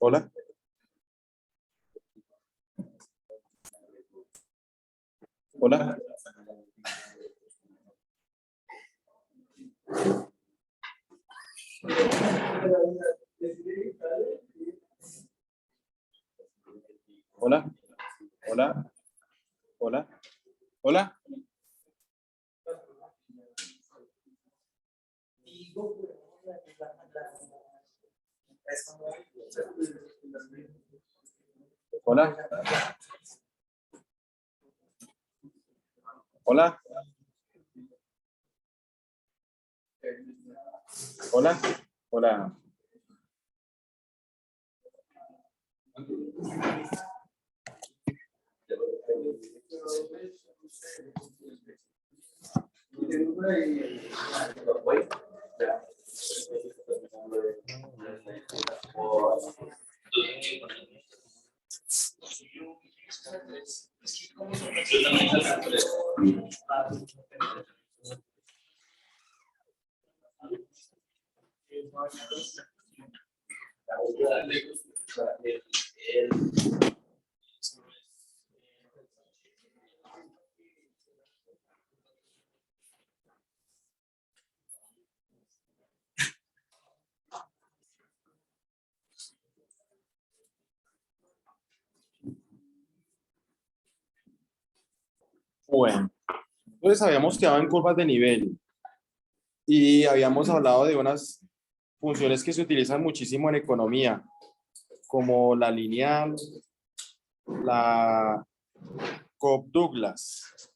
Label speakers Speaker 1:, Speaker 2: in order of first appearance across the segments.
Speaker 1: Hola. Hola. Hola. Hola. Hola. Hola. Hola. Hola. Hola. Hola. Bueno, entonces habíamos quedado en curvas de nivel y habíamos hablado de unas funciones que se utilizan muchísimo en economía, como la lineal, la Cobb-Douglas.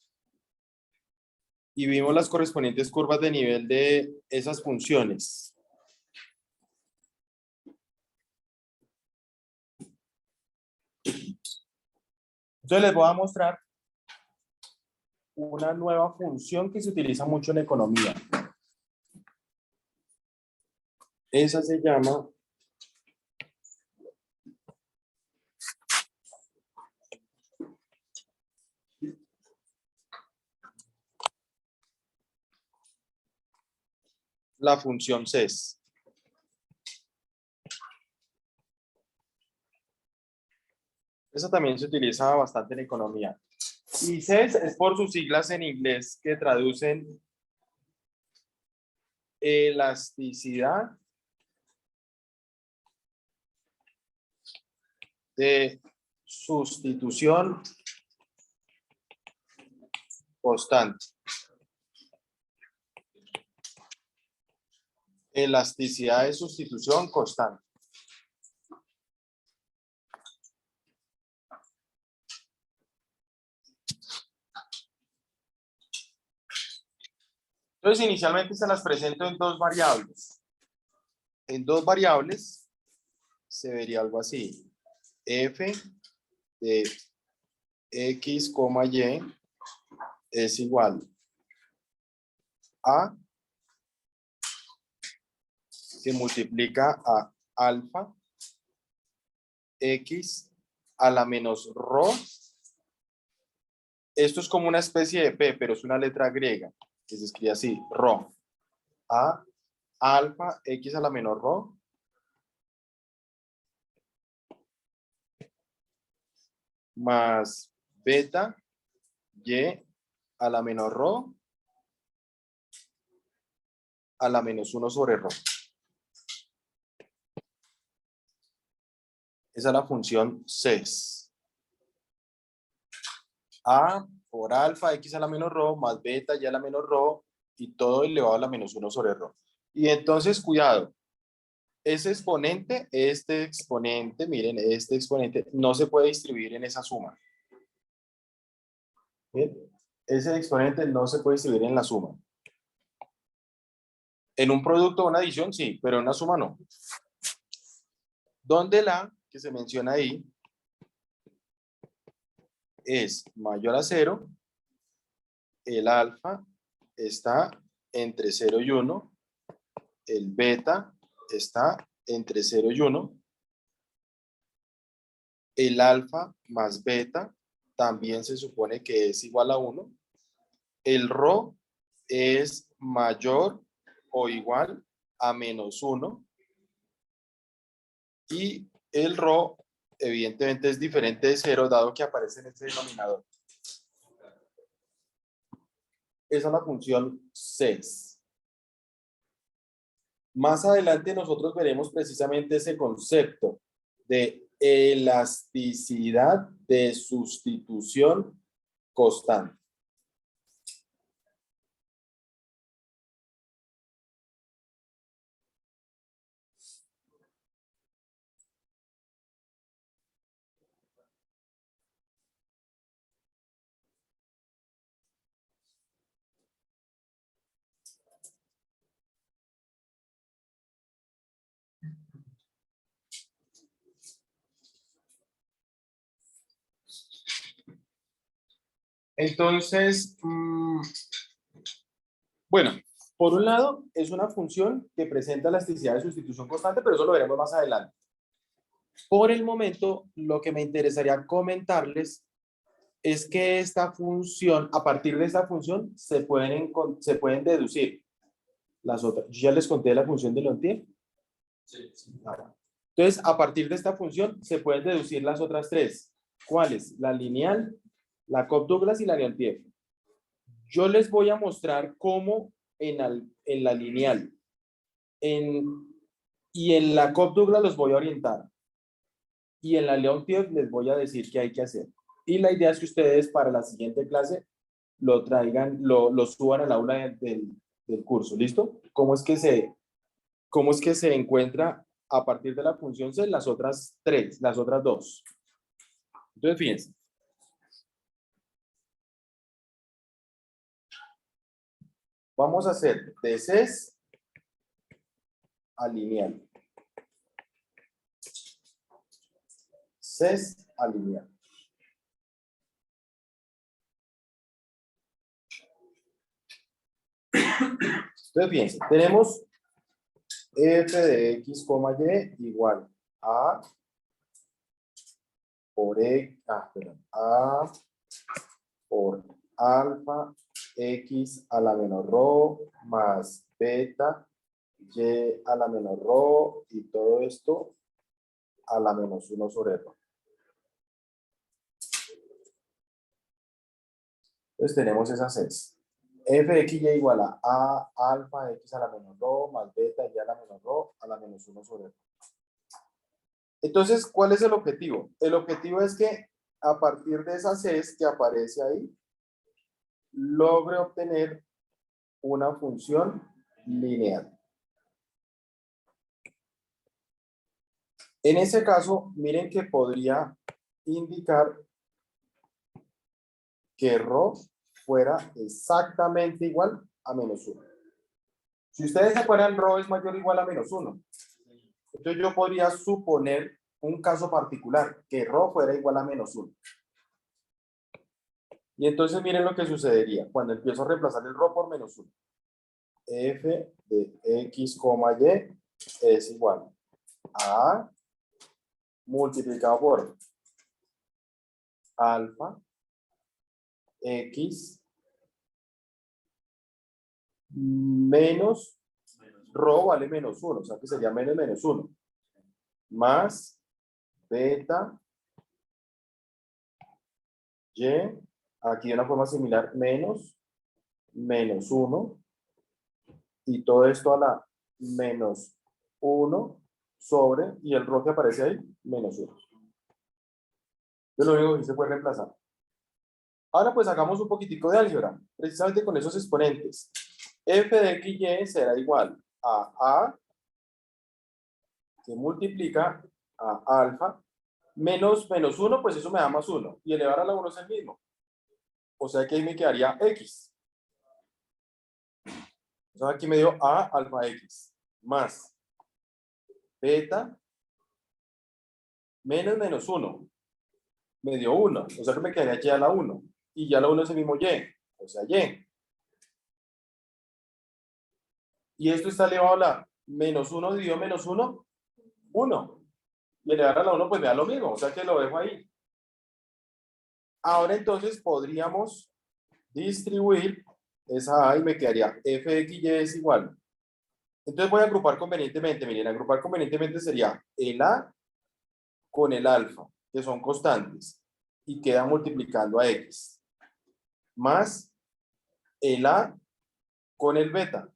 Speaker 1: Y vimos las correspondientes curvas de nivel de esas funciones. Entonces les voy a mostrar una nueva función que se utiliza mucho en economía. Esa se llama la función CES. Esa también se utiliza bastante en economía. Y CES es por sus siglas en inglés que traducen elasticidad de sustitución constante. Elasticidad de sustitución constante. Entonces, inicialmente se las presento en dos variables. En dos variables se vería algo así. F de X, Y es igual a que multiplica a alfa X a la menos rho. Esto es como una especie de P, pero es una letra griega, que se escribe así, rho. A alfa X a la menor rho más beta Y a la menor rho a la menos 1 sobre rho. Esa es la función CES. A por alfa X a la menor rho más beta Y a la menor rho y todo elevado a la menos 1 sobre rho. Y entonces, cuidado, ese exponente, miren, este exponente no se puede distribuir en esa suma. ¿Bien? Ese exponente no se puede distribuir en la suma. En un producto o una adición, sí, pero en una suma no. Donde la que se menciona ahí es mayor a 0, el alfa está entre 0 y 1, el beta está entre 0 y 1, el alfa más beta también se supone que es igual a 1, el rho es mayor o igual a menos 1 y el rho evidentemente es diferente de 0 dado que aparece en este denominador. Esa es la función 6. Más adelante nosotros veremos precisamente ese concepto de elasticidad de sustitución constante. Entonces, bueno, por un lado es una función que presenta elasticidad de sustitución constante, pero eso lo veremos más adelante. Por el momento, lo que me interesaría comentarles es que esta función, a partir de esta función, se pueden deducir las otras. Yo ya les conté la función de Leontief. Sí. Entonces, a partir de esta función, se pueden deducir las otras tres. ¿Cuáles? La lineal, la Cobb-Douglas y la Leontief. Yo les voy a mostrar cómo en la lineal y en la Cobb-Douglas los voy a orientar. Y en la Leontief les voy a decir qué hay que hacer. Y la idea es que ustedes para la siguiente clase lo traigan, lo suban al aula del curso. ¿Listo? ¿Cómo es que se encuentra a partir de la función C las otras tres, las otras dos? Entonces, fíjense. Vamos a hacer de CES a lineal. CES a lineal. Entonces, fíjense, tenemos f de x, y igual a por a por alfa x a la menos rho más beta y a la menos rho y todo esto a la menos 1 sobre rho. Entonces tenemos esas es f de x y igual a alfa x a la menos rho más beta y a la menos rho a la menos 1 sobre rho. Entonces, ¿cuál es el objetivo? El objetivo es que a partir de esa CES que aparece ahí, logre obtener una función lineal. En ese caso, miren que podría indicar que rho fuera exactamente igual a menos 1. Si ustedes se acuerdan, rho es mayor o igual a menos 1. Entonces yo podría suponer un caso particular, que rho fuera igual a menos 1. Y entonces miren lo que sucedería cuando empiezo a reemplazar el rho por menos 1. F de x, y es igual a multiplicado por alfa x menos rho vale menos 1, o sea que sería menos 1, más beta y, aquí de una forma similar, menos 1, y todo esto a la menos 1 sobre, y el rho que aparece ahí, menos 1. Entonces lo único que se puede reemplazar. Ahora pues hagamos un poquitico de álgebra, precisamente con esos exponentes. F de x y será igual a que multiplica a alfa menos 1, pues eso me da más 1. Y elevar a la 1 es el mismo. O sea que ahí me quedaría x. Entonces aquí me dio a alfa x más beta menos 1. Me dio 1. O sea que me quedaría aquí a la 1. Y ya la 1 es el mismo y. O sea, y. Y esto está elevado a la menos 1 dividido menos 1, 1. Y elevar a la 1 pues me da lo mismo. O sea que lo dejo ahí. Ahora entonces podríamos distribuir esa A y me quedaría f de x y es igual. Entonces voy a agrupar convenientemente. Miren, agrupar convenientemente sería el A con el alfa, que son constantes, y queda multiplicando a X, más el A con el beta,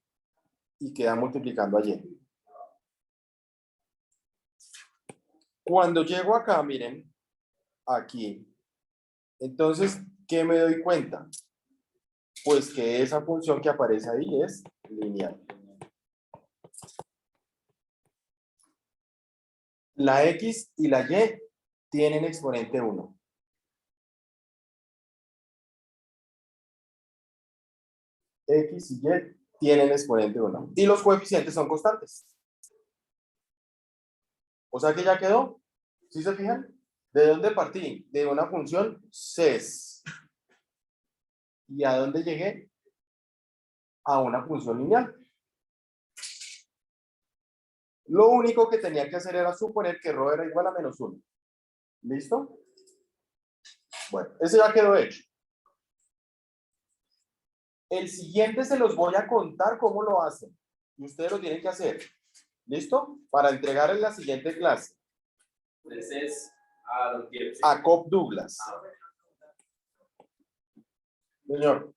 Speaker 1: y queda multiplicando a Y. Cuando llego acá, miren, aquí, entonces, ¿qué me doy cuenta? Pues que esa función que aparece ahí es lineal. La X y la Y tienen exponente 1. X y Y tienen exponente 1. Y los coeficientes son constantes. O sea que ya quedó. ¿Sí se fijan? ¿De dónde partí? De una función CES. ¿Y a dónde llegué? A una función lineal. Lo único que tenía que hacer era suponer que ρ era igual a menos 1. ¿Listo? Bueno, ese ya quedó hecho. El siguiente se los voy a contar cómo lo hacen. Y ustedes lo tienen que hacer. ¿Listo? Para entregar en la siguiente clase.
Speaker 2: Entonces, a lo que
Speaker 1: A Cobb Douglas. Señor.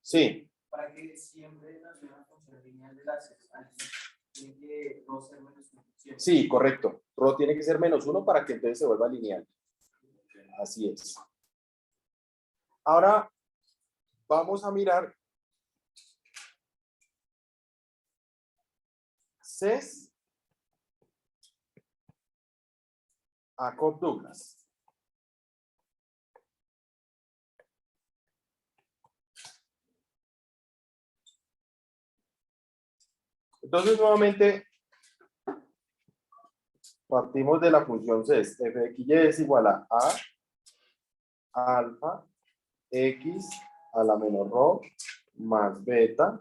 Speaker 1: Sí.
Speaker 3: Para que siempre nos dé una función lineal de las tiene que no ser menos 1.
Speaker 1: Sí, correcto. Rho tiene que ser menos 1 para que entonces se vuelva lineal. Así es. Ahora vamos a mirar CES a Cobb Douglas. Entonces, nuevamente, partimos de la función CES. f de x y es igual a alfa x a la menor rho más beta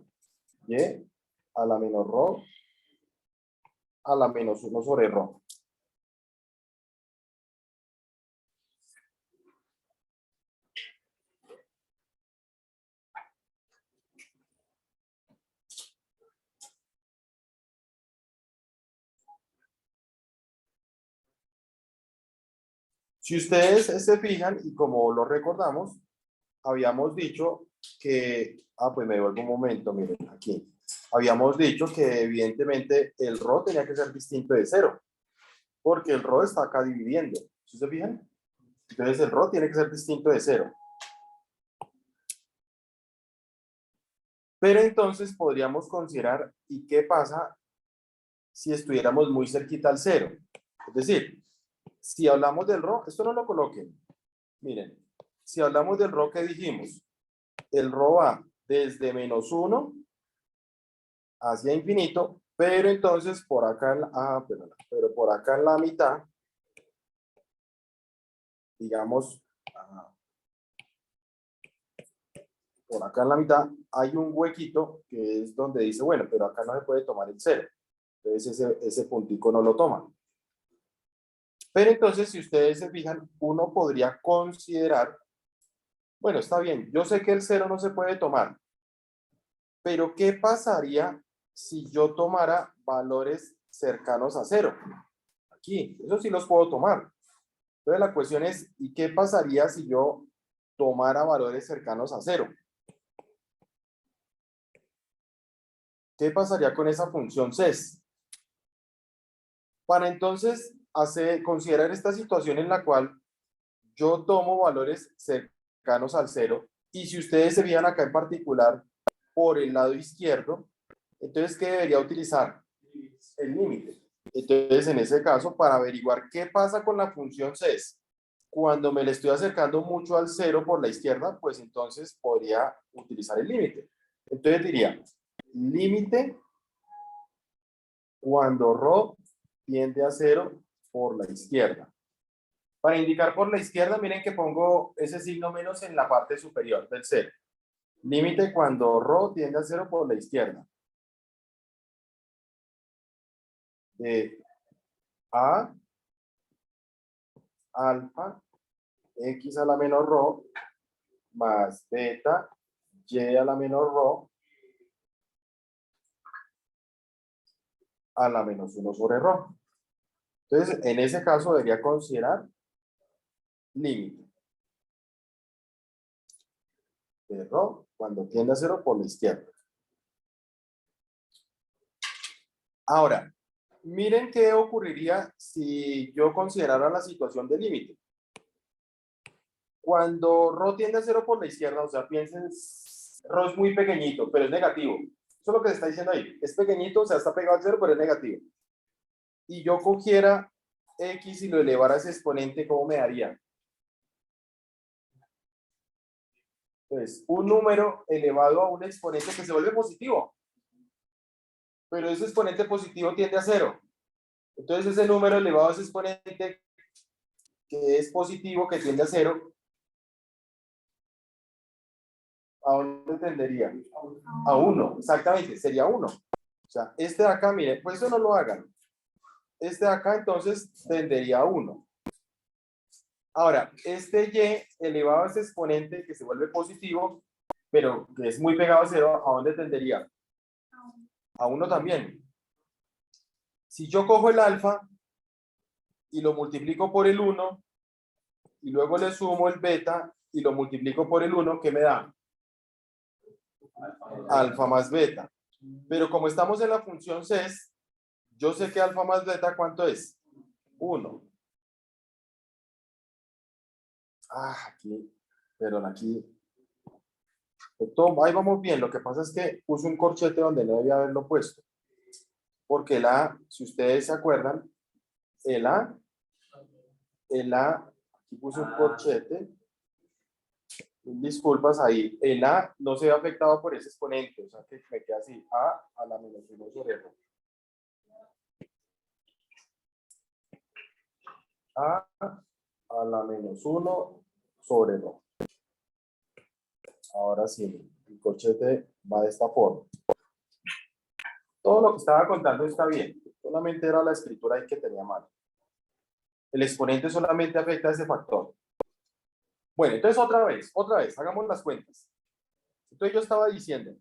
Speaker 1: y a la menor rho a la menos 1 sobre rho. Si ustedes se fijan, y como lo recordamos, habíamos dicho que, pues me devuelvo un momento, miren, aquí. Habíamos dicho que evidentemente el ρ tenía que ser distinto de 0, porque el ρ está acá dividiendo. ¿Sí se fijan? Entonces el ρ tiene que ser distinto de 0. Pero entonces podríamos considerar, ¿y qué pasa si estuviéramos muy cerquita al 0? Es decir, si hablamos del ρ, esto no lo coloquen. Miren, si hablamos del ρ que dijimos, el ρ va desde menos 1 hacia infinito, pero entonces por acá, pero por acá en la mitad, digamos, por acá en la mitad hay un huequito que es donde dice, bueno, pero acá no se puede tomar el 0. Entonces ese puntico no lo toma. Pero entonces, si ustedes se fijan, uno podría considerar, bueno, está bien, yo sé que el 0 no se puede tomar, pero ¿qué pasaría si yo tomara valores cercanos a 0? Aquí, eso sí los puedo tomar. Entonces la cuestión es, ¿y qué pasaría si yo tomara valores cercanos a 0? ¿Qué pasaría con esa función CES? Para entonces considerar esta situación en la cual yo tomo valores cercanos al 0, y si ustedes se fijan acá en particular por el lado izquierdo, entonces ¿qué debería utilizar? El límite. Entonces en ese caso, para averiguar qué pasa con la función CES, cuando me le estoy acercando mucho al 0 por la izquierda, pues entonces podría utilizar el límite. Entonces diría, límite cuando ρ tiende a 0 por la izquierda. Para indicar por la izquierda, miren que pongo ese signo menos en la parte superior del 0. Límite cuando ρ tiende a 0 por la izquierda. De a alfa x a la menor ρ más beta y a la menor ρ a la menos 1 sobre rho. Entonces, en ese caso debería considerar límite de rho cuando tiende a 0 por la izquierda. Ahora, miren qué ocurriría si yo considerara la situación de límite. Cuando rho tiende a 0 por la izquierda, o sea, piensen, rho es muy pequeñito, pero es negativo. Eso es lo que se está diciendo ahí. Es pequeñito, o sea, está pegado al 0, pero es negativo. Y yo cogiera x y lo elevara a ese exponente, ¿cómo me daría? Pues un número elevado a un exponente que se vuelve positivo. Pero ese exponente positivo tiende a 0. Entonces ese número elevado a ese exponente que es positivo, que tiende a 0, ¿a dónde tendería? A 1, exactamente, sería 1. O sea, este de acá, miren, pues eso no lo hagan. Este de acá entonces tendería a 1. Ahora, este y elevado a ese exponente que se vuelve positivo, pero que es muy pegado a 0, ¿a dónde tendería? A 1 también. Si yo cojo el alfa y lo multiplico por el 1, y luego le sumo el beta y lo multiplico por el 1, ¿qué me da? Alfa más beta. Pero como estamos en la función CES, yo sé que alfa más beta, ¿cuánto es? 1. Aquí, perdón, aquí. Ahí vamos bien. Lo que pasa es que puse un corchete donde no debía haberlo puesto. Porque el A, si ustedes se acuerdan, el A, aquí puse un corchete. Disculpas ahí, el A no se ve afectado por ese exponente, o sea que me queda así, A la menos 1 sobre rho. A la menos 1 sobre rho. Ahora sí, el corchete va de esta forma. Todo lo que estaba contando está bien, solamente era la escritura ahí que tenía mal. El exponente solamente afecta a ese factor. Bueno, entonces otra vez, hagamos las cuentas. Entonces yo estaba diciendo,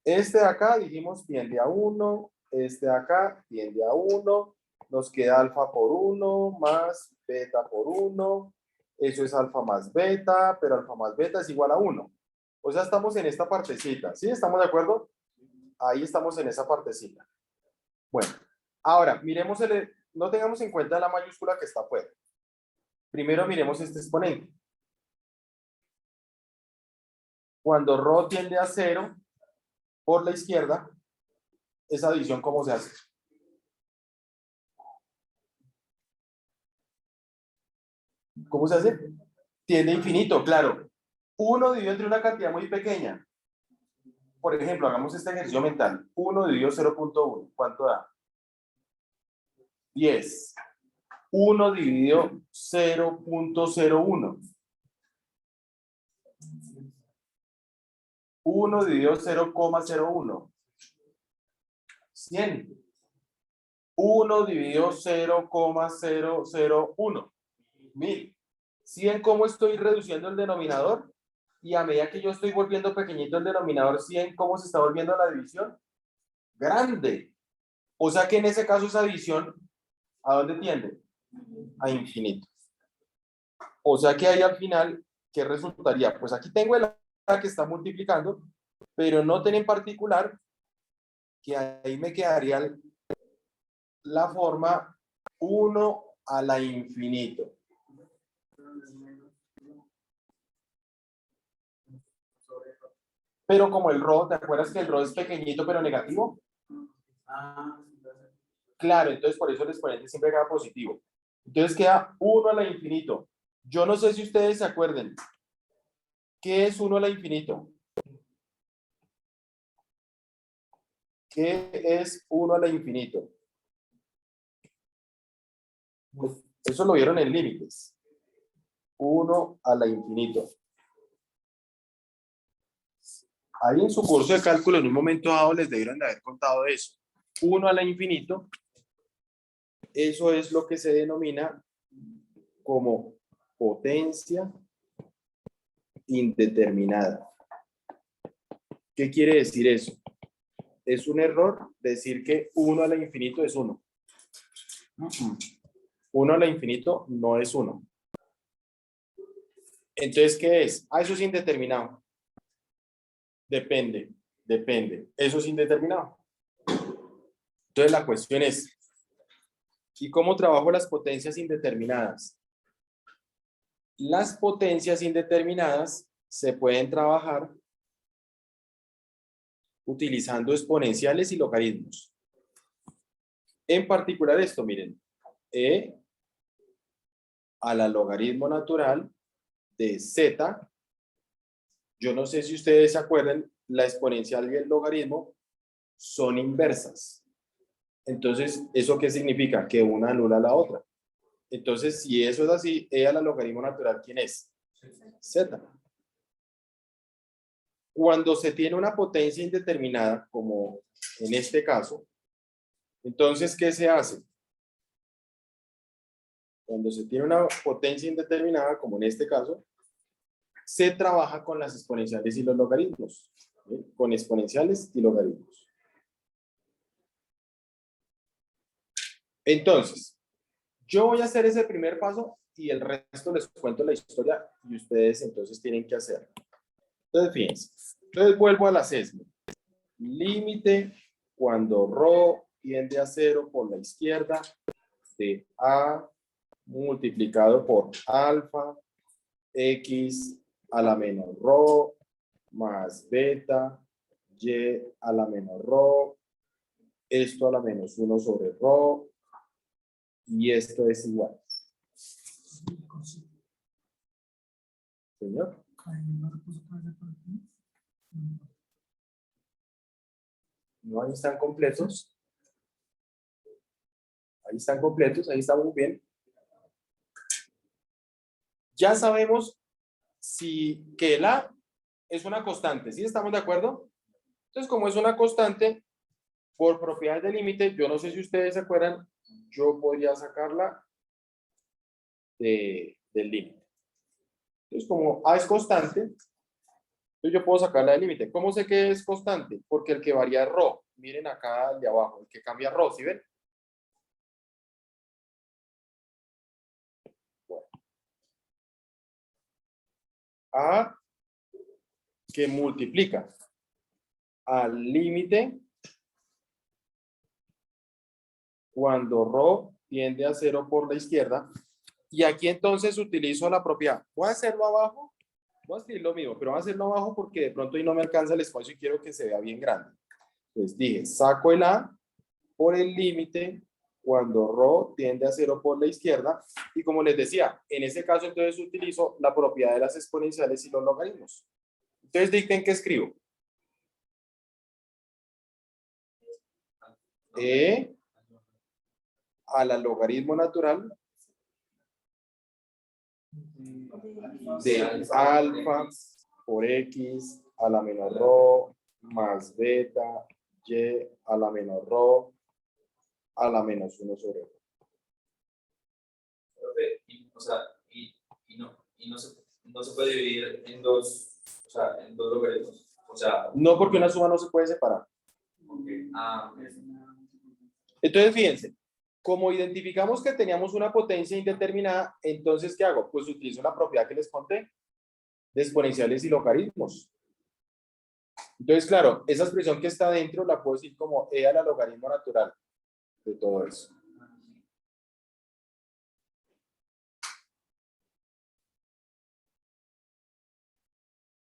Speaker 1: este de acá dijimos tiende a 1, este de acá tiende a 1, nos queda alfa por 1 más beta por 1, eso es alfa más beta, pero alfa más beta es igual a 1. O sea, estamos en esta partecita, ¿sí? ¿Estamos de acuerdo? Ahí estamos en esa partecita. Bueno, ahora, miremos no tengamos en cuenta la mayúscula que está afuera. Primero miremos este exponente. Cuando rho tiende a 0 por la izquierda, esa división, ¿cómo se hace? ¿Cómo se hace? Tiende a infinito, claro. 1 dividido entre una cantidad muy pequeña. Por ejemplo, hagamos este ejercicio mental. 1 dividido 0.1. ¿Cuánto da? 10. 1 dividido 0.01. 1 dividido 0,01. 100. 1 dividido 0,001. 1000. 100, ¿cómo estoy reduciendo el denominador? Y a medida que yo estoy volviendo pequeñito el denominador 100, ¿cómo se está volviendo la división? Grande. O sea que en ese caso esa división, ¿a dónde tiende? A infinito. O sea que ahí al final, ¿qué resultaría? Pues aquí tengo el A que está multiplicando, pero noten en particular que ahí me quedaría la forma 1 a la infinito. Pero como el rho, ¿te acuerdas que el rho es pequeñito pero negativo? Claro, entonces por eso el exponente siempre queda positivo. Entonces queda 1 a la infinito. Yo no sé si ustedes se acuerden. ¿Qué es 1 a la infinito? ¿Qué es 1 a la infinito? Pues eso lo vieron en límites. 1 a la infinito. Ahí en su curso de cálculo en un momento dado les debieron de haber contado eso. 1 a la infinito. Eso es lo que se denomina como potencia indeterminada. ¿Qué quiere decir eso? Es un error decir que 1 a la infinito es 1. 1 a la infinito no es 1. Entonces, ¿qué es? Ah, eso es indeterminado. Depende. Eso es indeterminado. Entonces, la cuestión es, ¿y cómo trabajo las potencias indeterminadas? Las potencias indeterminadas se pueden trabajar utilizando exponenciales y logaritmos. En particular esto, miren, e a la logaritmo natural de z. Yo no sé si ustedes se acuerdan, la exponencial y el logaritmo son inversas. Entonces, ¿eso qué significa? Que una anula a la otra. Entonces, si eso es así, e a la logaritmo natural, ¿quién es? Z. Cuando se tiene una potencia indeterminada, como en este caso, entonces, ¿qué se hace? Cuando se tiene una potencia indeterminada, como en este caso, se trabaja con las exponenciales y los logaritmos. ¿Sí? Con exponenciales y logaritmos. Entonces, yo voy a hacer ese primer paso y el resto les cuento la historia y ustedes entonces tienen que hacerlo. Entonces, fíjense. Entonces, vuelvo a la sesmo. Límite cuando ρ tiende a 0 por la izquierda de A multiplicado por alfa x a la menos ρ más beta y a la menos ρ, esto a la menos 1 sobre ρ, y esto es igual. Señor. No, ahí están completos. Ahí están completos, ahí está muy bien. Ya sabemos que el A es una constante, ¿sí? ¿Estamos de acuerdo? Entonces, como es una constante, por propiedades de límite, yo no sé si ustedes se acuerdan, yo podría sacarla del límite. Entonces, como A es constante, entonces yo puedo sacarla del límite. ¿Cómo sé que es constante? Porque el que varía es ρ. Miren acá el de abajo, el que cambia ρ, ¿sí ven? Bueno. A que multiplica al límite cuando ρ tiende a 0 por la izquierda. Y aquí entonces utilizo la propiedad. Voy a hacerlo abajo. Voy a escribir lo mismo, pero voy a hacerlo abajo porque de pronto ahí no me alcanza el espacio y quiero que se vea bien grande. Entonces dije, saco el A por el límite cuando ρ tiende a 0 por la izquierda. Y como les decía, en ese caso entonces utilizo la propiedad de las exponenciales y los logaritmos. Entonces dicten que escribo. E a la logaritmo natural de alfa por x a la menos ρ más beta y a la menos ρ a la menos 1 sobre ρ.
Speaker 2: O sea, no se puede dividir en dos, o sea, en dos logaritmos. O sea,
Speaker 1: no, porque una suma no se puede separar.
Speaker 2: okay.
Speaker 1: Entonces, fíjense, como identificamos que teníamos una potencia indeterminada, entonces, ¿qué hago? Pues utilizo la propiedad que les conté de exponenciales y logaritmos. Entonces, claro, esa expresión que está dentro la puedo decir como e a la logaritmo natural de todo eso.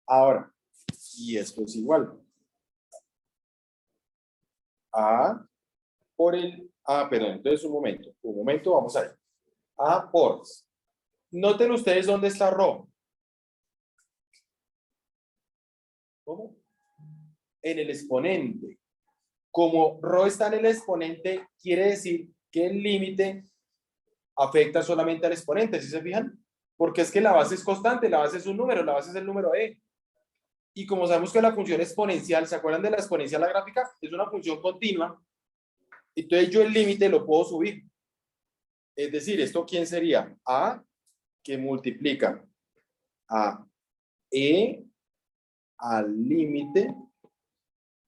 Speaker 1: Ahora, y esto es igual. A por perdón, entonces un momento, vamos a ver. A por, noten ustedes dónde está ρ. ¿Cómo? En el exponente. Como ρ está en el exponente, quiere decir que el límite afecta solamente al exponente, ¿sí se fijan? Porque es que la base es constante, la base es un número, la base es el número e. Y como sabemos que la función exponencial, ¿se acuerdan de la exponencial la gráfica? Es una función continua. Entonces yo el límite lo puedo subir. Es decir, ¿esto quién sería? A que multiplica a e al límite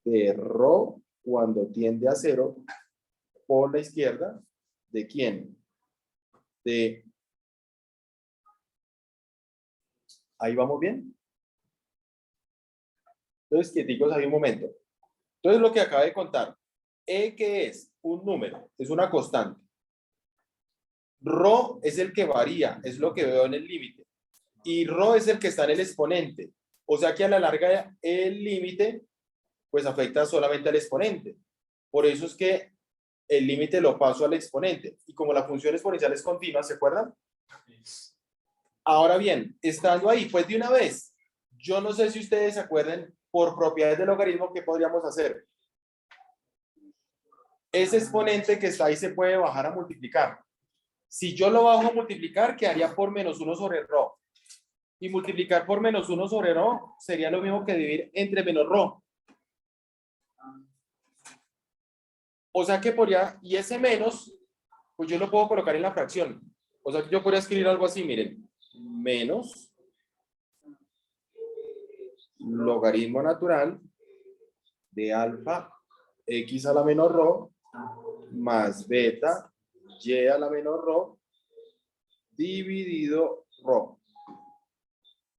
Speaker 1: de rho cuando tiende a 0 por la izquierda. ¿De quién? De... ¿Ahí vamos bien? Entonces, quieticos ahí un momento. Entonces, lo que acabo de contar. E, ¿qué es? Un número, es una constante. Rho es el que varía, es lo que veo en el límite. Y rho es el que está en el exponente. O sea que a la larga el límite pues afecta solamente al exponente. Por eso es que el límite lo paso al exponente. Y como la función exponencial es continua, ¿se acuerdan? Ahora bien, estando ahí, pues de una vez, yo no sé si ustedes se acuerdan por propiedades del logaritmo, ¿qué podríamos hacer? Ese exponente que está ahí se puede bajar a multiplicar. Si yo lo bajo a multiplicar, quedaría por menos 1 sobre rho. Y multiplicar por menos 1 sobre rho sería lo mismo que dividir entre menos rho. O sea que podría, y ese menos, pues yo lo puedo colocar en la fracción. O sea que yo podría escribir algo así, miren. Menos logaritmo natural de alfa x a la menos rho más beta y a la menos rho dividido rho.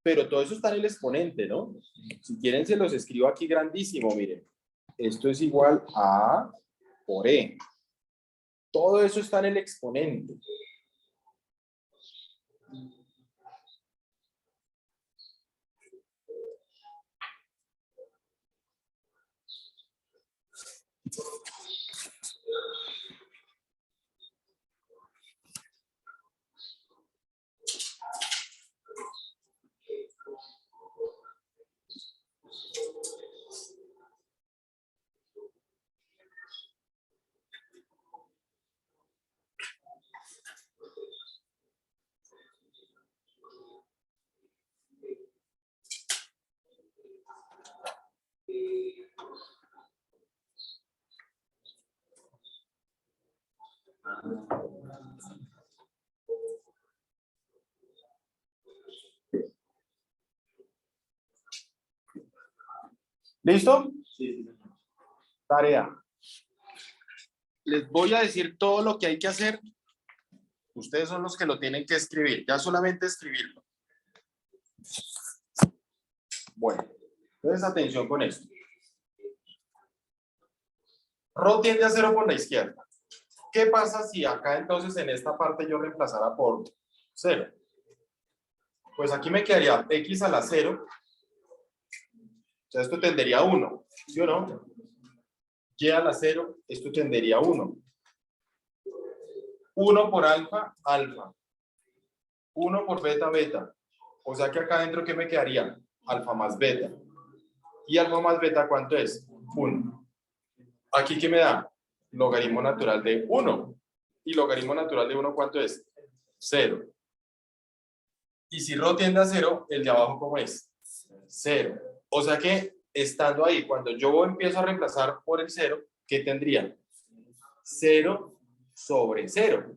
Speaker 1: Pero todo eso está en el exponente, ¿no? Si quieren se los escribo aquí grandísimo, miren. Esto es igual a por e. Todo eso está en el exponente. ¿Listo?
Speaker 2: Sí.
Speaker 1: Tarea. Les voy a decir todo lo que hay que hacer. Ustedes son los que lo tienen que escribir. Ya solamente escribirlo. Bueno, entonces atención con esto. Rho tiende a 0 por la izquierda. ¿Qué pasa si acá entonces en esta parte yo reemplazara por 0? Pues aquí me quedaría x a la 0. O sea, esto tendería a 1. ¿Sí o no? Y a la 0, esto tendería a 1. 1 por alfa, alfa. 1 por beta, beta. O sea que acá adentro, ¿qué me quedaría? Alfa más beta. ¿Y alfa más beta cuánto es? 1. ¿Aquí qué me da? Logaritmo natural de 1. ¿Y logaritmo natural de 1 cuánto es? 0. Y si rho tiende a 0, el de abajo ¿cómo es? 0. O sea que estando ahí, cuando yo empiezo a reemplazar por el 0, ¿qué tendría? 0 sobre 0.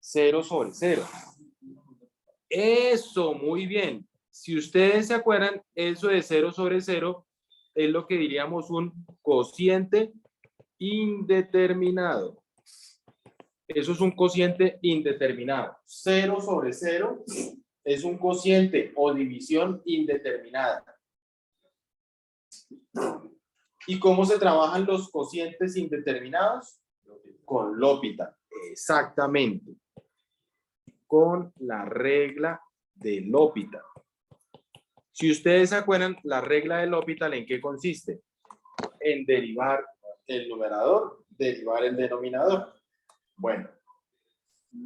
Speaker 1: 0 sobre 0. Eso, muy bien. Si ustedes se acuerdan, eso de 0 sobre 0 es lo que diríamos un cociente indeterminado. Eso es un cociente indeterminado. 0 sobre 0 es un cociente o división indeterminada. ¿Y cómo se trabajan los cocientes indeterminados? Con L'Hopital. Exactamente. Con la regla de L'Hopital. Si ustedes se acuerdan, la regla de L'Hopital, ¿en qué consiste? En derivar el numerador, derivar el denominador. Bueno,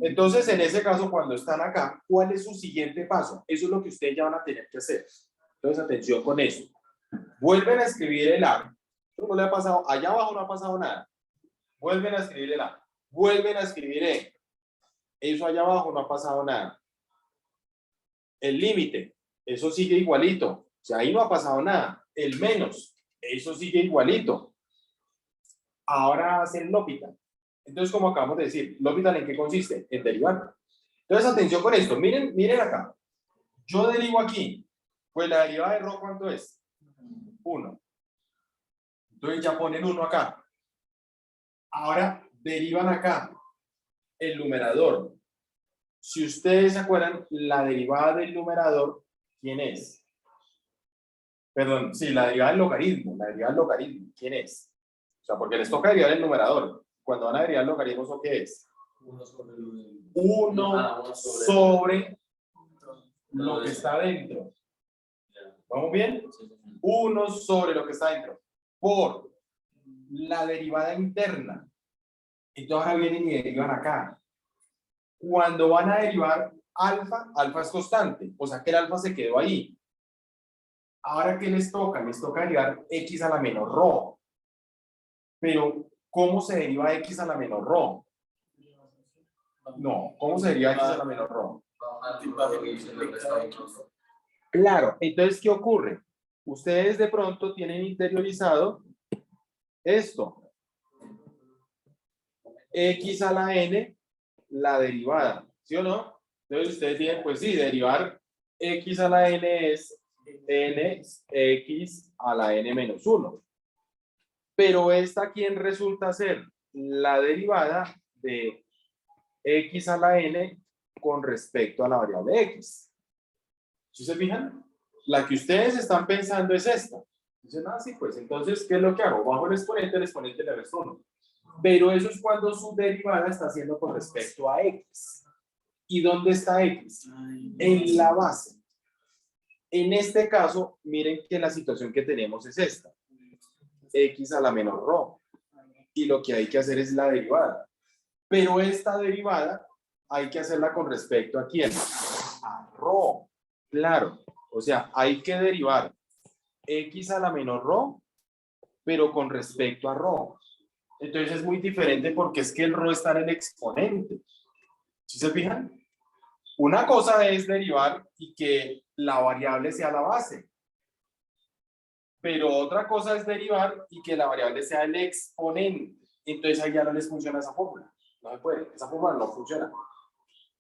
Speaker 1: entonces en ese caso, cuando están acá, ¿cuál es su siguiente paso? Eso es lo que ustedes ya van a tener que hacer. Entonces, atención con eso. Vuelven a escribir el A. No le ha pasado, allá abajo no ha pasado nada. Vuelven a escribir el A. Vuelven a escribir E. Eso allá abajo no ha pasado nada. El límite, eso sigue igualito. O sea, ahí no ha pasado nada. El menos, eso sigue igualito. Ahora hacen L'Hopital. Entonces, como acabamos de decir, ¿L'Hopital en qué consiste? En derivar. Entonces, atención con esto. Miren, miren acá. Yo derivo aquí. Pues la derivada de rho, ¿cuánto es? 1. Entonces ya ponen 1 acá. Ahora derivan acá el numerador. Si ustedes se acuerdan, la derivada del numerador, ¿quién es? Perdón, sí, la derivada del logaritmo. La derivada del logaritmo, ¿quién es? O sea, porque les toca derivar el numerador. Cuando van a derivar logaritmos, ¿o qué es?
Speaker 2: 1 sobre el
Speaker 1: 1 sobre lo que está dentro. ¿Vamos bien? 1 sobre lo que está dentro. Por la derivada interna. Entonces ahora vienen y derivan acá. Cuando van a derivar alfa, alfa es constante. O sea que el alfa se quedó ahí. Ahora, ¿qué les toca? Les toca derivar x a la menos rho. Pero, ¿cómo se deriva x a la menos rho? No, ¿cómo se deriva x a la menos rho? Claro, entonces, ¿qué ocurre? Ustedes de pronto tienen interiorizado esto. X a la n, la derivada, ¿sí o no? Entonces ustedes dicen, pues sí, derivar x a la n es n x a la n menos 1. Pero esta, ¿quién resulta ser? La derivada de x a la n con respecto a la variable x. ¿Sí se fijan? La que ustedes están pensando es esta. Dicen, ah, sí, pues entonces, ¿qué es lo que hago? Bajo el exponente le resto 1. Pero eso es cuando su derivada está haciendo con respecto a x. ¿Y dónde está x? En la base. En este caso, miren que la situación que tenemos es esta. X a la menos rho. Y lo que hay que hacer es la derivada. Pero esta derivada hay que hacerla con respecto a quién? A rho. Claro. O sea, hay que derivar x a la menos rho, pero con respecto a rho. Entonces es muy diferente porque es que el rho está en el exponente. ¿Sí se fijan? Una cosa es derivar y que la variable sea la base. Pero otra cosa es derivar y que la variable sea el exponente. Entonces ahí ya no les funciona esa fórmula. No se puede. Esa fórmula no funciona.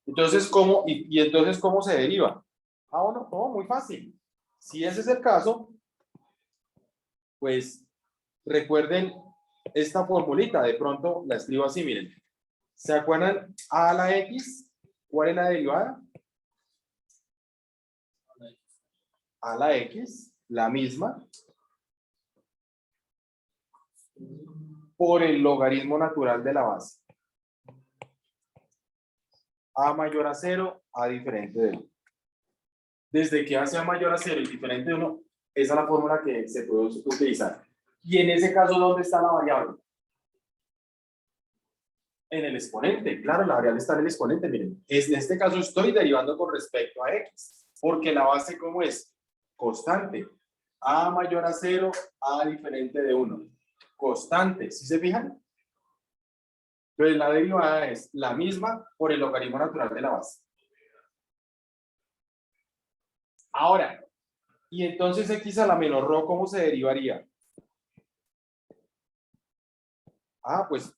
Speaker 1: Entonces, ¿cómo? ¿Y entonces cómo se deriva? Ah, bueno, no, muy fácil. Si ese es el caso, pues recuerden esta formulita. De pronto la escribo así, miren. ¿Se acuerdan a la x? ¿Cuál es la derivada? A la x, la misma, por el logaritmo natural de la base. A mayor a 0, a diferente de 1. Desde que A sea mayor a 0 y diferente de 1, esa es la fórmula que se puede utilizar. Y en ese caso, ¿dónde está la variable? En el exponente. Claro, la variable está en el exponente. Miren, en este caso estoy derivando con respecto a x, porque la base, ¿cómo es? Constante. A mayor a 0, A diferente de 1. Constante. ¿Sí se fijan? Entonces la derivada es la misma por el logaritmo natural de la base. Ahora, y entonces x a la menos rho, ¿cómo se derivaría? Ah, pues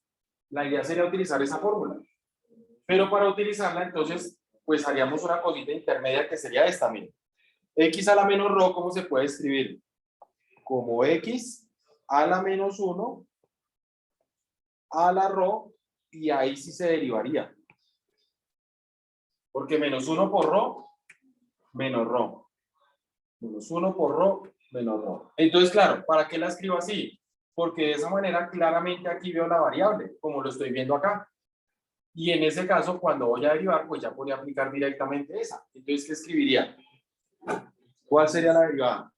Speaker 1: la idea sería utilizar esa fórmula. Pero para utilizarla, entonces, pues haríamos una cosita intermedia que sería esta, miren. X a la menos rho, ¿cómo se puede escribir? Como x a la menos 1 a la rho, y ahí sí se derivaría. Porque menos 1 por rho, menos rho. Menos 1 por rho, menos rho. Entonces, claro, ¿para qué la escribo así? Porque de esa manera claramente aquí veo la variable, como lo estoy viendo acá. Y en ese caso, cuando voy a derivar, pues ya podría aplicar directamente esa. Entonces, ¿qué escribiría? ¿Cuál sería la derivada?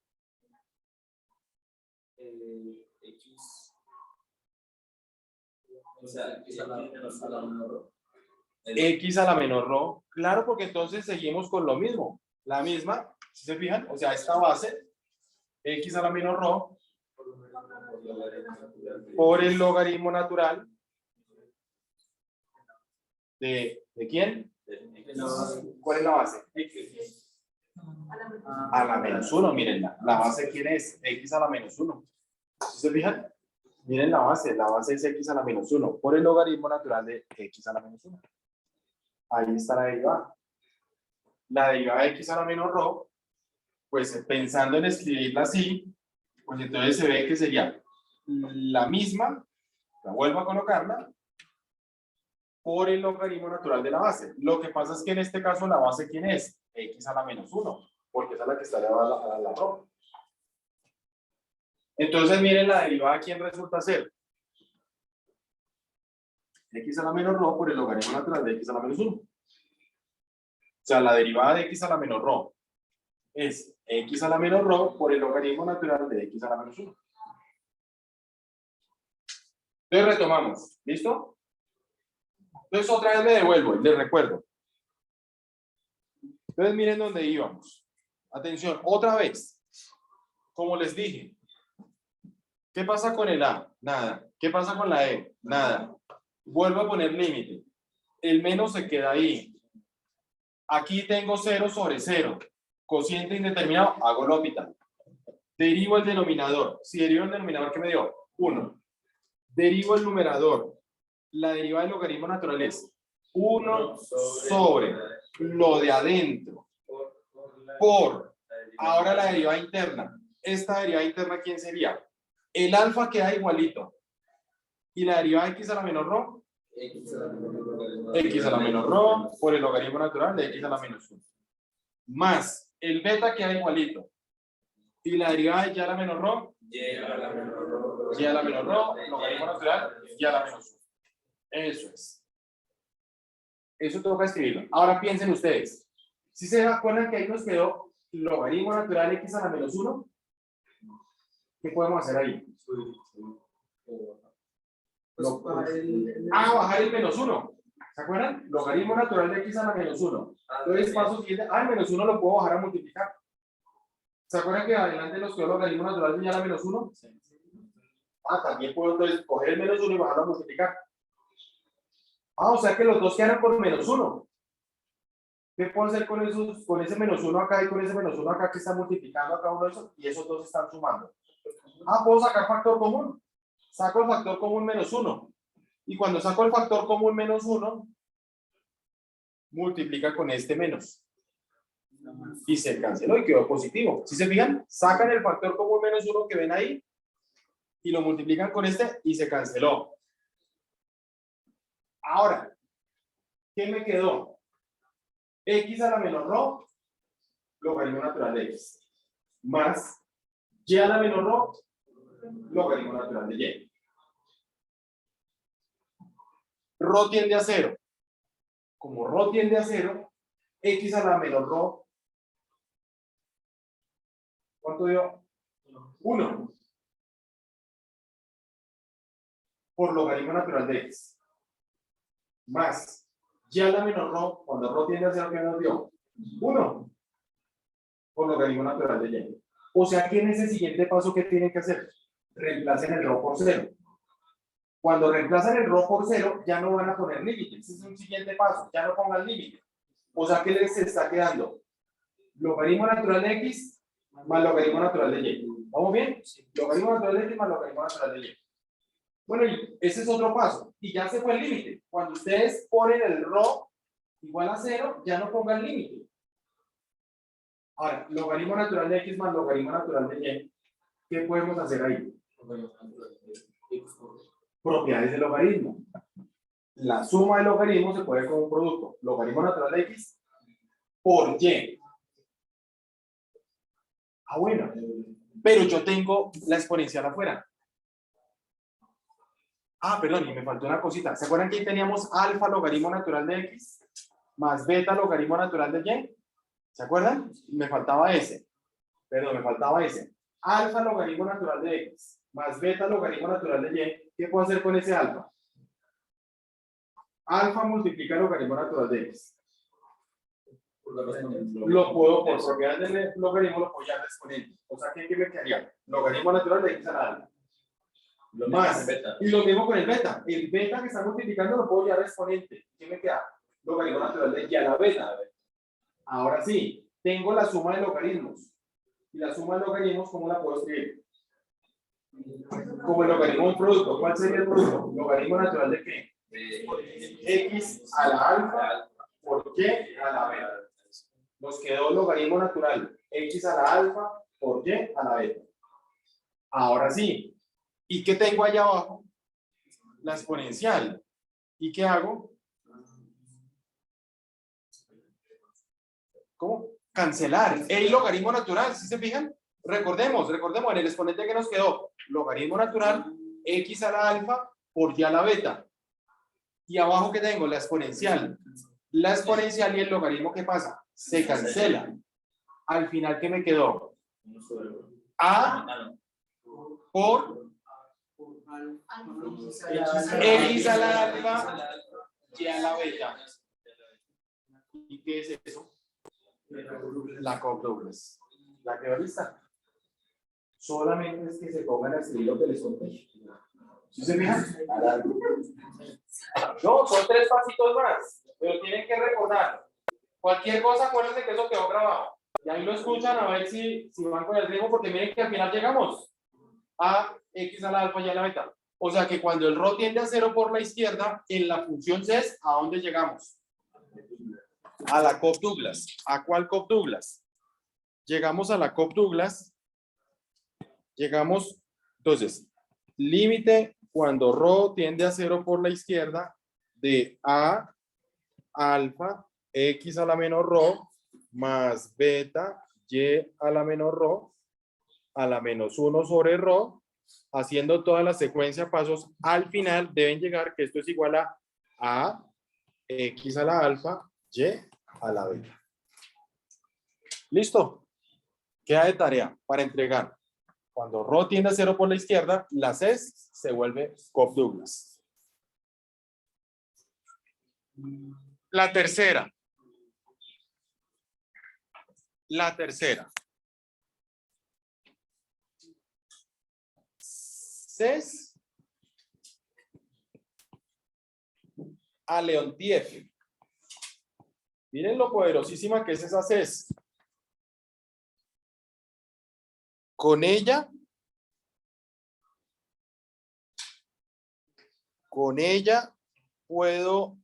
Speaker 2: X. O sea, X a la menor rho.
Speaker 1: X a la menor rho. Claro, porque entonces seguimos con lo mismo. La misma, ¿sí se fijan? O sea, esta base, X a la menor rho, por el logaritmo natural ¿de quién? ¿Cuál es la base? A la menos 1, miren, la base ¿quién es? X a la menos 1. ¿Sí se fijan? Miren la base es X a la menos 1, por el logaritmo natural de X a la menos 1. Ahí está la derivada. La derivada de X a la menos rho, pues pensando en escribirla así, pues entonces se ve que sería la misma, la vuelvo a colocarla, por el logaritmo natural de la base. Lo que pasa es que en este caso la base, ¿quién es? X a la menos 1, porque esa es la que está elevada a la rho. Entonces miren la derivada, ¿quién resulta ser? X a la menos rho por el logaritmo natural de X a la menos 1. O sea, la derivada de X a la menos rho es X a la menos rho por el logaritmo natural de X a la menos 1. Entonces retomamos, ¿listo? Entonces otra vez me devuelvo y les recuerdo. Entonces miren dónde íbamos. Atención, otra vez. Como les dije. ¿Qué pasa con el A? Nada. ¿Qué pasa con la E? Nada. Vuelvo a poner límite. El menos se queda ahí. Aquí tengo 0 sobre 0. Cociente indeterminado, hago L'Hopital. Derivo el denominador. Si derivo el denominador, ¿qué me dio? 1. Derivo el numerador. La derivada del logaritmo natural es 1 sobre lo de adentro por, ahora la derivada interna. Esta derivada interna, ¿quién sería? El alfa queda igualito. ¿Y la derivada de x a la menor rho? X a la menor rho por el logaritmo natural de x a la menos 1. Más el beta queda igualito. ¿Y la derivada de y a la menor rho? Y a la menor rho, logaritmo natural, y a la menos 1. Eso es. Eso toca escribirlo. Ahora piensen ustedes. Si se acuerdan que ahí nos quedó logaritmo natural de x a la menos 1, ¿qué podemos hacer ahí? Bajar el menos 1. ¿Se acuerdan? Logaritmo natural de x a la menos 1. Entonces, paso siguiente. El menos 1 lo puedo bajar a multiplicar. ¿Se acuerdan que adelante nos quedó logaritmo natural de y a la menos 1? También puedo entonces coger el menos 1 y bajarlo a multiplicar. O sea que los dos quedan por menos 1. ¿Qué puedo hacer con ese menos 1 acá y con ese menos 1 acá que está multiplicando a cada uno de esos? Y esos dos están sumando. Puedo sacar factor común. Saco el factor común menos 1. Y cuando saco el factor común menos 1, multiplica con este menos. Y se canceló y quedó positivo. Si se fijan, sacan el factor común menos 1 que ven ahí y lo multiplican con este y se canceló. Ahora, ¿qué me quedó? X a la menor rho, logaritmo natural de x, más y a la menor rho, logaritmo natural de y. Rho tiende a 0. Como rho tiende a 0, x a la menor rho, ¿cuánto dio? 1. Por logaritmo natural de x. Más y a la menor rho, cuando rho tiende a 0, ¿qué nos dio? 1. Por logaritmo natural de y. O sea que en ese siguiente paso, ¿qué tienen que hacer? Reemplacen el rho por 0. Cuando reemplazan el rho por 0, ya no van a poner límite. Ese es un siguiente paso. Ya no pongan límite. O sea que les está quedando logaritmo natural de x más logaritmo natural de y. ¿Vamos bien? Logaritmo natural de x más logaritmo natural de y. Bueno, y ese es otro paso. Y ya se fue el límite. Cuando ustedes ponen el rho igual a 0, ya no pongan límite. Ahora, logaritmo natural de x más logaritmo natural de y. ¿Qué podemos hacer ahí? Propiedades del logaritmo. La suma de logaritmos se puede ver como un producto. Logaritmo natural de x por y. Bueno. Pero yo tengo la exponencial afuera. Perdón, y me faltó una cosita. ¿Se acuerdan que ahí teníamos alfa logaritmo natural de x más beta logaritmo natural de y? ¿Se acuerdan? Me faltaba ese. Perdón, me faltaba ese. Alfa logaritmo natural de x más beta logaritmo natural de y. ¿Qué puedo hacer con ese alfa? Alfa multiplica logaritmo natural de x. Lo puedo, por propiedades del logaritmo, lo puedo llevar de exponente. O sea, ¿qué me quedaría? Logaritmo natural de x a la alfa. Más. Y lo mismo con el beta. El beta que está multiplicando lo puedo llevar de exponente. ¿Qué me queda? Logaritmo natural de y a la beta. Ahora sí, tengo la suma de logaritmos. Y la suma de logaritmos, ¿cómo la puedo escribir? Como el logaritmo de un producto. ¿Cuál sería el producto? ¿Logaritmo natural de qué? X a la alfa por y a la beta. Nos quedó logaritmo natural. X a la alfa por y a la beta. Ahora sí. ¿Y qué tengo allá abajo? La exponencial. ¿Y qué hago? ¿Cómo? Cancelar. El logaritmo natural, ¿sí se fijan? Recordemos en el exponente que nos quedó. Logaritmo natural, x a la alfa por y a la beta. Y abajo que tengo la exponencial. La exponencial y el logaritmo, ¿qué pasa? Se cancela. Al final, ¿qué me quedó? A por x a la alfa y a la beta. ¿Y qué es eso? La Cobb-Douglas. ¿La quedó lista? Solamente es que se pongan a escribir lo que les conté. ¿Sí se fijan? No, son 3 pasitos más, pero tienen que recordar. Cualquier cosa, acuérdense que eso quedó grabado. Y ahí lo escuchan a ver si van con el ritmo, porque miren que al final llegamos a x a la alfa y a la beta. O sea que cuando el ρ tiende a 0 por la izquierda, en la función CES, ¿a dónde llegamos? A la Cobb-Douglas. ¿A cuál Cobb-Douglas? Llegamos a la Cobb-Douglas. Llegamos, entonces, límite cuando ρ tiende a 0 por la izquierda de a alfa x a la menos ρ más beta y a la menos ρ a la menos 1 sobre ρ, haciendo toda la secuencia de pasos. Al final deben llegar que esto es igual a x a la alfa y a la beta. ¿Listo? Queda de tarea para entregar. Cuando ρ tiende a 0 por la izquierda, la CES se vuelve Cobb-Douglas. La tercera. La tercera. CES a Leontief. Miren lo poderosísima que es esa CES. Con ella puedo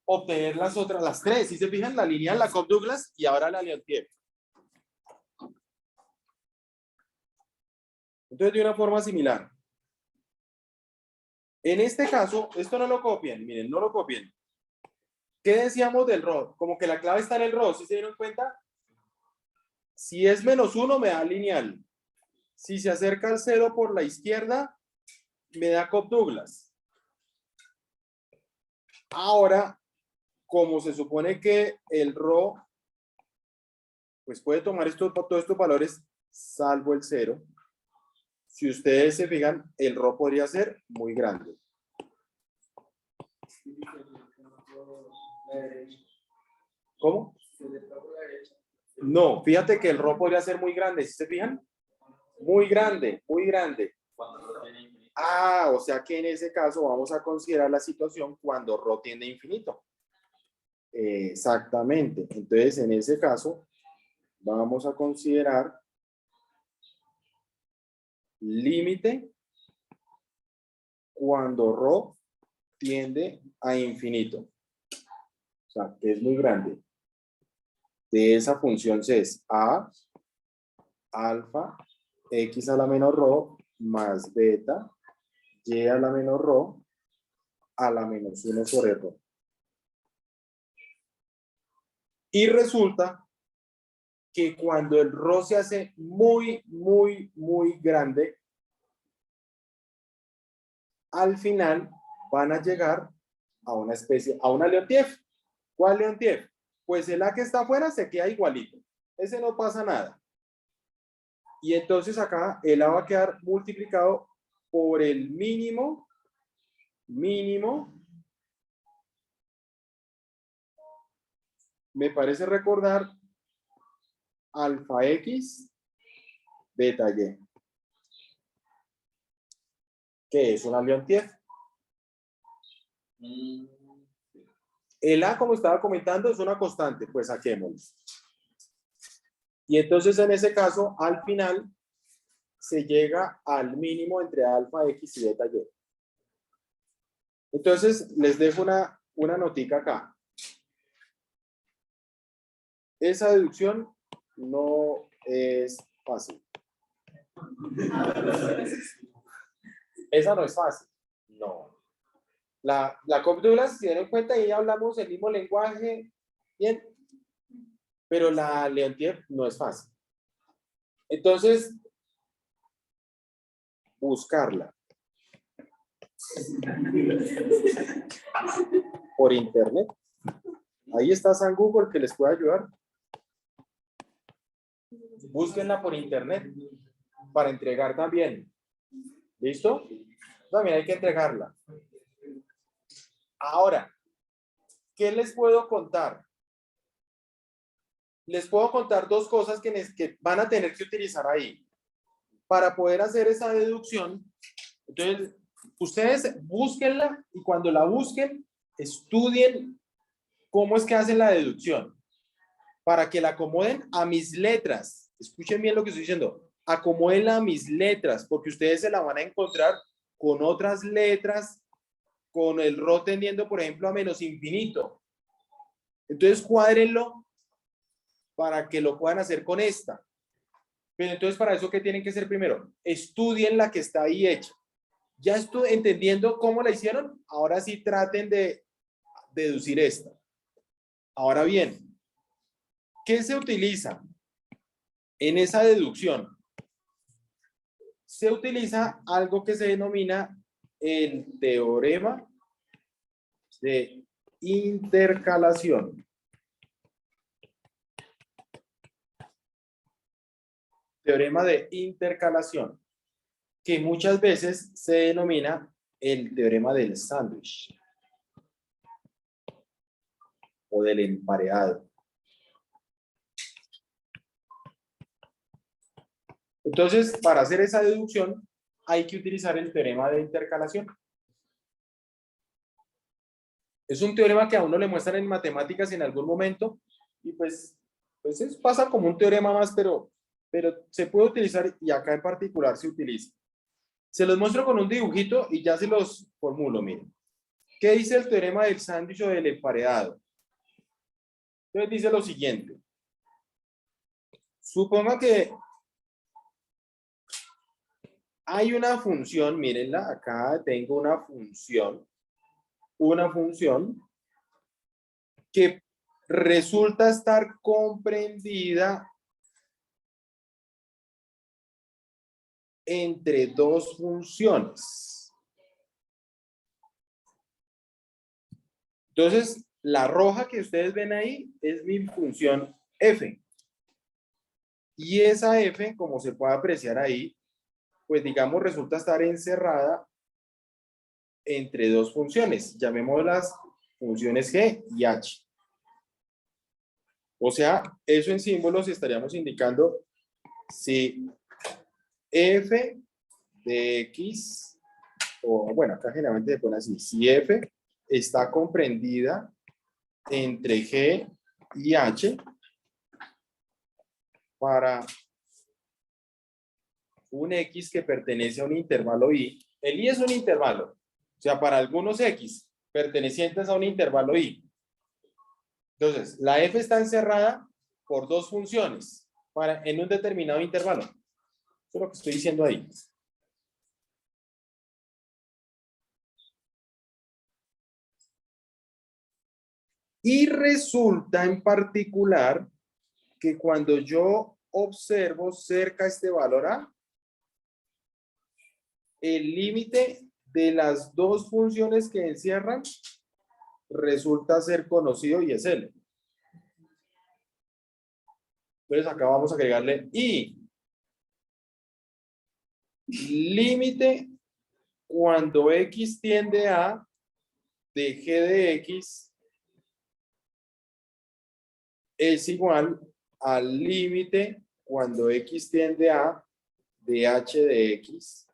Speaker 1: obtener las otras, las 3. Si se fijan, la lineal, la Cobb-Douglas y ahora la Leontief. Entonces, de una forma similar. En este caso, esto no lo copien, miren, no lo copien. ¿Qué decíamos del ρ? Como que la clave está en el ρ, ¿sí se dieron cuenta? Si es -1, me da lineal. Si se acerca al 0 por la izquierda, me da Cobb-Douglas. Ahora, como se supone que el ρ, pues puede tomar todos estos valores, salvo el 0. Si ustedes se fijan, el ρ podría ser muy grande. ¿Cómo? No, fíjate que el ρ podría ser muy grande, ¿sí se fijan? Muy grande, muy grande. Ah, o sea que en ese caso vamos a considerar la situación cuando ρ tiende a infinito. Exactamente. Entonces, en ese caso, vamos a considerar límite cuando ρ tiende a infinito. O sea, que es muy grande. De esa función C es a alfa x a la menos ρ más beta y a la menos ρ a la menos 1 sobre ρ. Y resulta que cuando el ρ se hace muy, muy, muy grande, al final van a llegar a una especie, a una Leontief. ¿Cuál Leontief? Pues el A que está afuera se queda igualito. Ese no pasa nada. Y entonces acá el A va a quedar multiplicado por el mínimo, me parece recordar, alfa X, beta Y. ¿Qué es una Leontief? El A, como estaba comentando, es una constante, pues saquémoslo. Y entonces en ese caso, al final, se llega al mínimo entre alfa X y beta Y. Entonces, les dejo una notica acá. esa deducción no es fácil. Esa no es fácil. No. La cópula, si se dieron cuenta, ahí hablamos el mismo lenguaje. Bien. Pero la Leontief no es fácil. Entonces, buscarla por internet. Ahí está San Google que les puede ayudar. Búsquenla por internet para entregar también. ¿Listo? También hay que entregarla. Ahora, ¿qué les puedo contar? Les puedo contar dos cosas que van a tener que utilizar ahí para poder hacer esa deducción. Entonces, ustedes búsquenla y cuando la busquen, estudien cómo es que hacen la deducción para que la acomoden a mis letras. Escuchen bien lo que estoy diciendo. Acomódenla a mis letras porque ustedes se la van a encontrar con otras letras, con el RO tendiendo, por ejemplo, a menos infinito. Entonces, cuádrenlo para que lo puedan hacer con esta. Pero entonces, para eso, ¿qué tienen que hacer primero? Estudien la que está ahí hecha. Ya estoy entendiendo cómo la hicieron. Ahora sí traten de deducir esta. Ahora bien, ¿qué se utiliza en esa deducción? Se utiliza algo que se denomina el teorema de intercalación. Teorema de intercalación, que muchas veces se denomina el teorema del sándwich o del empareado. Entonces, para hacer esa deducción, hay que utilizar el teorema de intercalación. Es un teorema que a uno le muestran en matemáticas en algún momento y pues pasa como un teorema más, pero se puede utilizar y acá en particular se utiliza. Se los muestro con un dibujito y ya se los formulo, miren. ¿Qué dice el teorema del sándwich o del emparedado? Entonces dice lo siguiente. Suponga que hay una función, mírenla, acá tengo una función que resulta estar comprendida entre dos funciones. Entonces, la roja que ustedes ven ahí es mi función f. Y esa f, como se puede apreciar ahí, pues digamos resulta estar encerrada entre dos funciones. Llamémoslas funciones g y h. O sea, eso en símbolos estaríamos indicando si f de x, o bueno, acá generalmente se pone así, si f está comprendida entre g y h para un x que pertenece a un intervalo i. El i es un intervalo, o sea, para algunos x pertenecientes a un intervalo i. Entonces, la f está encerrada por dos funciones en un determinado intervalo. Eso es lo que estoy diciendo ahí. Y resulta en particular que cuando yo observo cerca este valor A, el límite de las dos funciones que encierran resulta ser conocido y es L. Entonces acá vamos a agregarle I. Límite cuando X tiende a de G de X es igual al límite cuando X tiende a de H de X.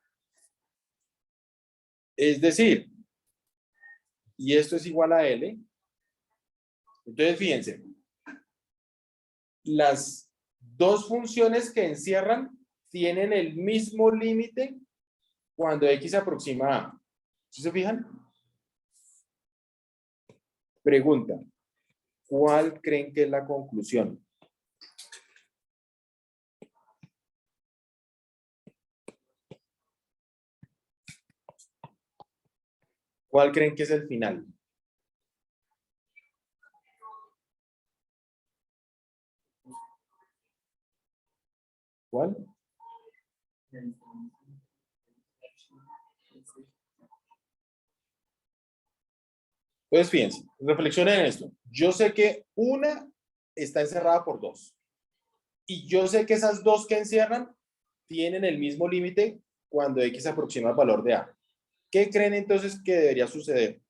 Speaker 1: Es decir, y esto es igual a L. Entonces, fíjense, las dos funciones que encierran tienen el mismo límite cuando X se aproxima a A. ¿Sí se fijan? Pregunta, ¿cuál creen que es la conclusión? ¿Cuál creen que es el final? ¿Cuál? Entonces, fíjense, reflexionen en esto. Yo sé que una está encerrada por dos. Y yo sé que esas dos que encierran tienen el mismo límite cuando X se aproxima al valor de A. ¿Qué creen entonces que debería suceder?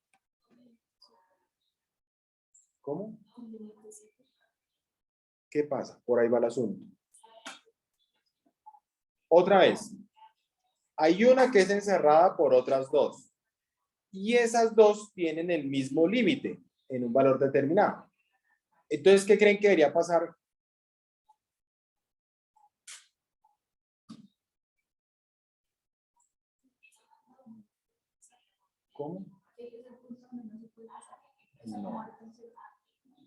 Speaker 1: ¿Cómo? ¿Qué pasa? Por ahí va el asunto. Otra vez. Hay una que es encerrada por otras dos. Y esas dos tienen el mismo límite en un valor determinado. Entonces, ¿qué creen que debería pasar? ¿Cómo? No.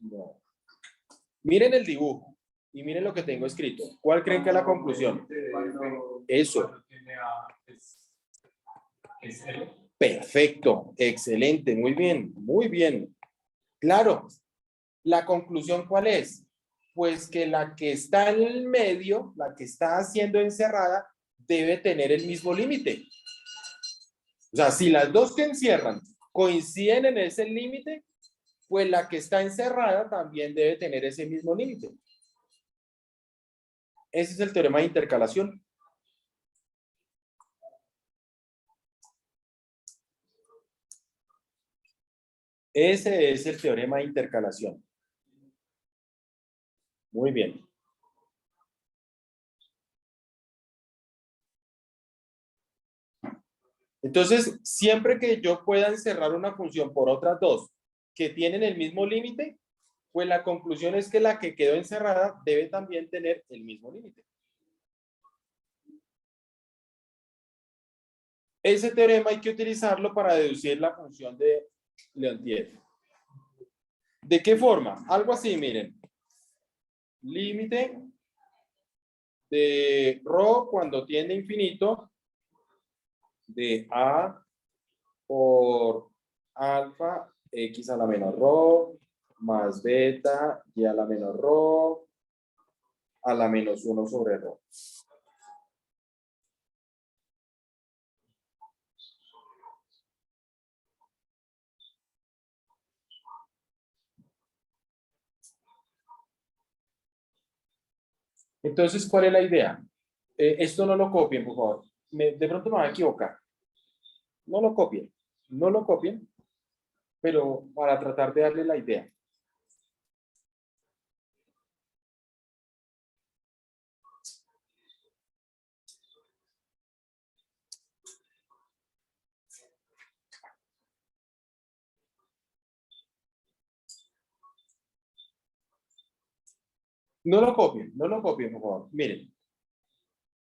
Speaker 1: No. Miren el dibujo y miren lo que tengo escrito. ¿Cuál creen que es la conclusión? Eso. Perfecto, excelente, muy bien, muy bien. Claro, ¿la conclusión cuál es? Pues que la que está en el medio, la que está siendo encerrada, debe tener el mismo límite. O sea, si las dos que encierran coinciden en ese límite, pues la que está encerrada también debe tener ese mismo límite. Ese es el teorema de intercalación. Ese es el teorema de intercalación. Muy bien. Entonces, siempre que yo pueda encerrar una función por otras dos que tienen el mismo límite, pues la conclusión es que la que quedó encerrada debe también tener el mismo límite. Ese teorema hay que utilizarlo para deducir la función de Leontief. ¿De qué forma? Algo así, miren. Límite de ρ cuando tiende a infinito de A por alfa x a la menos ρ más beta y a la menos ρ a la menos 1 sobre ρ. Entonces, ¿cuál es la idea? Esto no lo copien, por favor. De pronto me voy a equivocar. No lo copien. No lo copien, pero para tratar de darle la idea. No lo copien, por favor. Miren,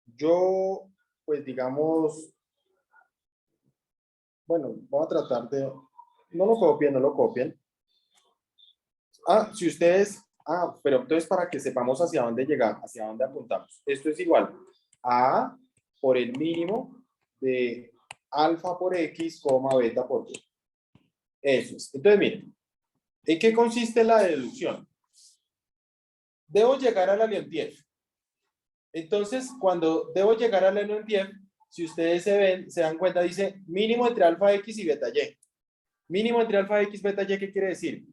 Speaker 1: yo, pues digamos, bueno, voy a tratar de, no lo copien, no lo copien. Si ustedes, pero entonces para que sepamos hacia dónde llegar, hacia dónde apuntamos. Esto es igual a por el mínimo de alfa por x, coma beta por y. Eso es. Entonces, miren, ¿en qué consiste la deducción? Debo llegar a la Leontief. Entonces, cuando debo llegar a la Leontief, si ustedes se dan cuenta, dice mínimo entre alfa x y beta y. Mínimo entre alfa x, beta y, ¿qué quiere decir?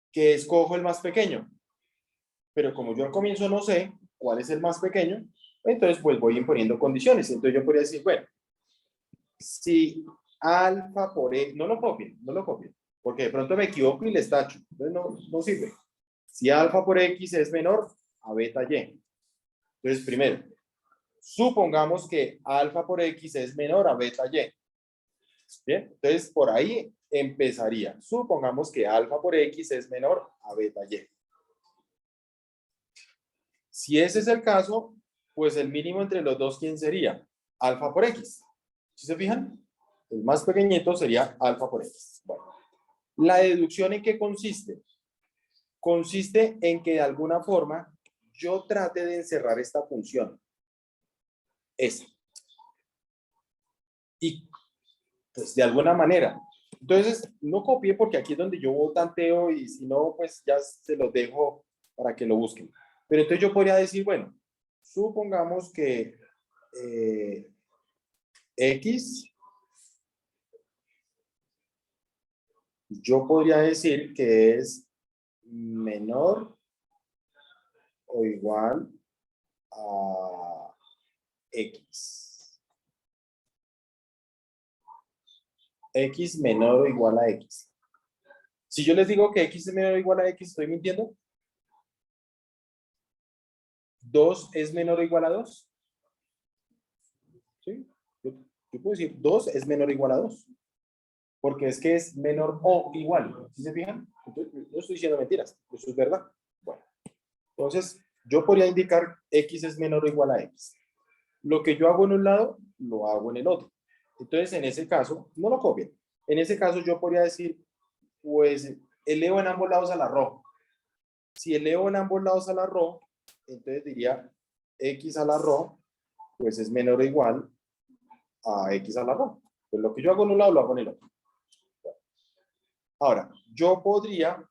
Speaker 1: Que escojo el más pequeño. Pero como yo al comienzo no sé cuál es el más pequeño, entonces pues voy imponiendo condiciones. Entonces yo podría decir, bueno, si alfa por e, no lo copien, porque de pronto me equivoco y les tacho. Entonces no sirve. Si alfa por x es menor a beta y. Entonces, primero, supongamos que alfa por x es menor a beta y. Bien, entonces por ahí empezaría. Supongamos que alfa por x es menor a beta y. Si ese es el caso, pues el mínimo entre los dos, ¿quién sería? Alfa por x. ¿Sí se fijan? El más pequeñito sería alfa por x. Bueno, ¿la deducción en qué consiste? Consiste en que de alguna forma yo trate de encerrar esta función. Esa. Y pues de alguna manera, Entonces, no copie porque aquí es donde yo tanteo y si no, pues ya se los dejo para que lo busquen. Pero entonces yo podría decir, bueno, supongamos que X, yo podría decir que es menor o igual a X. X menor o igual a X. Si yo les digo que X es menor o igual a X, ¿estoy mintiendo? ¿2 es menor o igual a 2? ¿Sí? Yo puedo decir 2 es menor o igual a 2. Porque es que es menor o igual. ¿Sí se fijan? Entonces, no estoy diciendo mentiras. Eso es verdad. Bueno. Entonces, yo podría indicar X es menor o igual a X. Lo que yo hago en un lado, lo hago en el otro. Entonces, en ese caso, no lo copien. En ese caso, yo podría decir, pues, elevo en ambos lados a la rho. Si elevo en ambos lados a la rho, entonces diría X a la rho, pues es menor o igual a X a la rho. Pues lo que yo hago en un lado, lo hago en el otro. Ahora, yo podría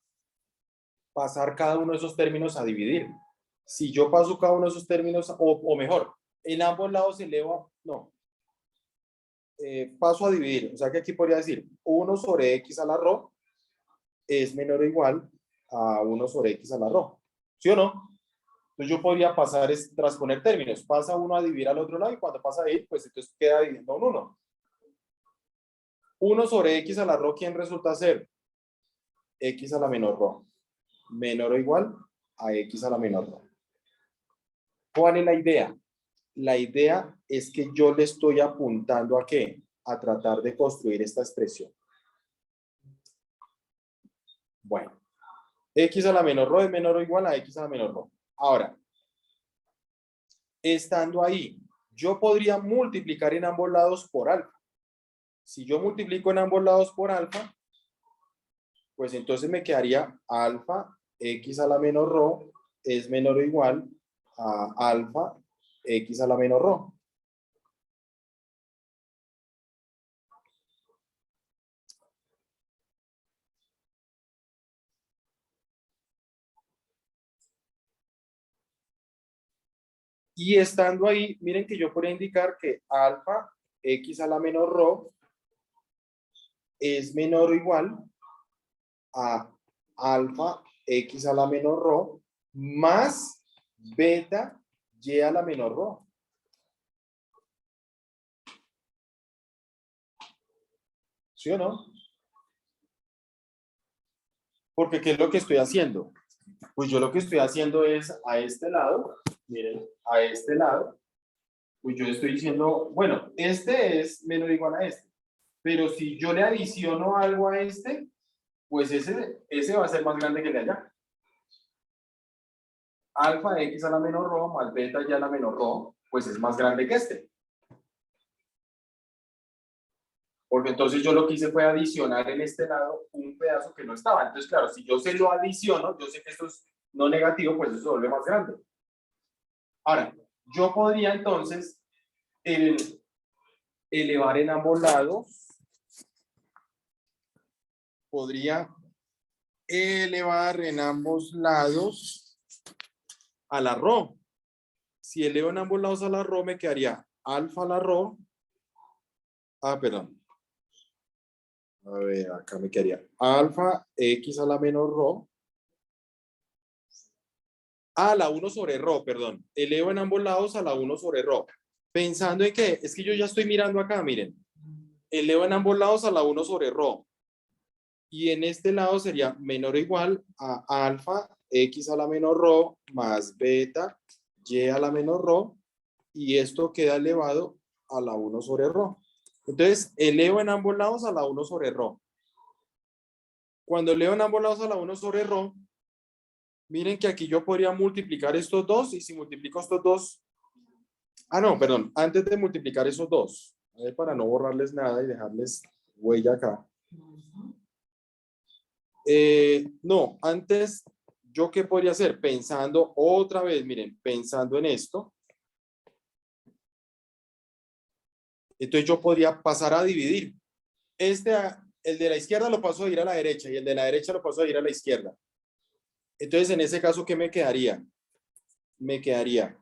Speaker 1: pasar cada uno de esos términos a dividir. Si yo paso cada uno de esos términos, o mejor, en ambos lados elevo, no, paso a dividir. O sea que aquí podría decir 1 sobre X a la rho es menor o igual a 1 sobre X a la rho. ¿Sí o no? Entonces yo podría pasar, es transponer términos. Pasa uno a dividir al otro lado y cuando pasa a dividir, pues entonces queda dividiendo un 1. 1 sobre X a la rho, ¿quién resulta ser? X a la menor rho. Menor o igual a X a la menor rho. ¿Cuál es la idea? La idea es que yo le estoy apuntando ¿a qué? A tratar de construir esta expresión. Bueno, X a la menor rho es menor o igual a X a la menor rho. Ahora, estando ahí, yo podría multiplicar en ambos lados por alfa. Si yo multiplico en ambos lados por alfa, pues entonces me quedaría alfa X a la menor rho es menor o igual a alfa X a la menor rho. Y estando ahí, miren que yo podría indicar que alfa X a la menor rho es menor o igual a alfa X a la menor rho más beta Y a la menor rho. ¿Sí o no? Porque ¿qué es lo que estoy haciendo? Pues yo lo que estoy haciendo es a este lado, miren, a este lado, pues yo estoy diciendo, bueno, este es menor o igual a este. Pero si yo le adiciono algo a este, pues ese va a ser más grande que el de allá. Alfa X a la menor rho más beta Y a la menor rho, pues es más grande que este. Porque entonces yo lo que hice fue adicionar en este lado un pedazo que no estaba. Entonces, claro, si yo se lo adiciono, yo sé que esto es no negativo, pues eso se vuelve más grande. Ahora, yo podría entonces elevar en ambos lados. Podría elevar en ambos lados a la rho. Si elevo en ambos lados a la rho, me quedaría alfa a la rho. Ah, perdón. A ver, acá me quedaría alfa X a la menor rho. A la 1 sobre rho, perdón. Elevo en ambos lados a la 1 sobre rho. Pensando en que, es que yo ya estoy mirando acá, miren. Elevo en ambos lados a la 1 sobre rho. Y en este lado sería menor o igual a alfa X a la menor rho más beta Y a la menor rho. Y esto queda elevado a la 1 sobre rho. Entonces, elevo en ambos lados a la 1 sobre rho. Cuando elevo en ambos lados a la 1 sobre rho, miren que aquí yo podría multiplicar estos dos, y si multiplico estos dos, no, perdón, antes de multiplicar esos dos, a ver, para no borrarles nada y dejarles huella acá. No, antes, ¿yo qué podría hacer? Pensando otra vez, miren, pensando en esto. Entonces yo podría pasar a dividir. el de la izquierda lo paso a ir a la derecha y el de la derecha lo paso a ir a la izquierda. Entonces, en ese caso, ¿qué me quedaría? Me quedaría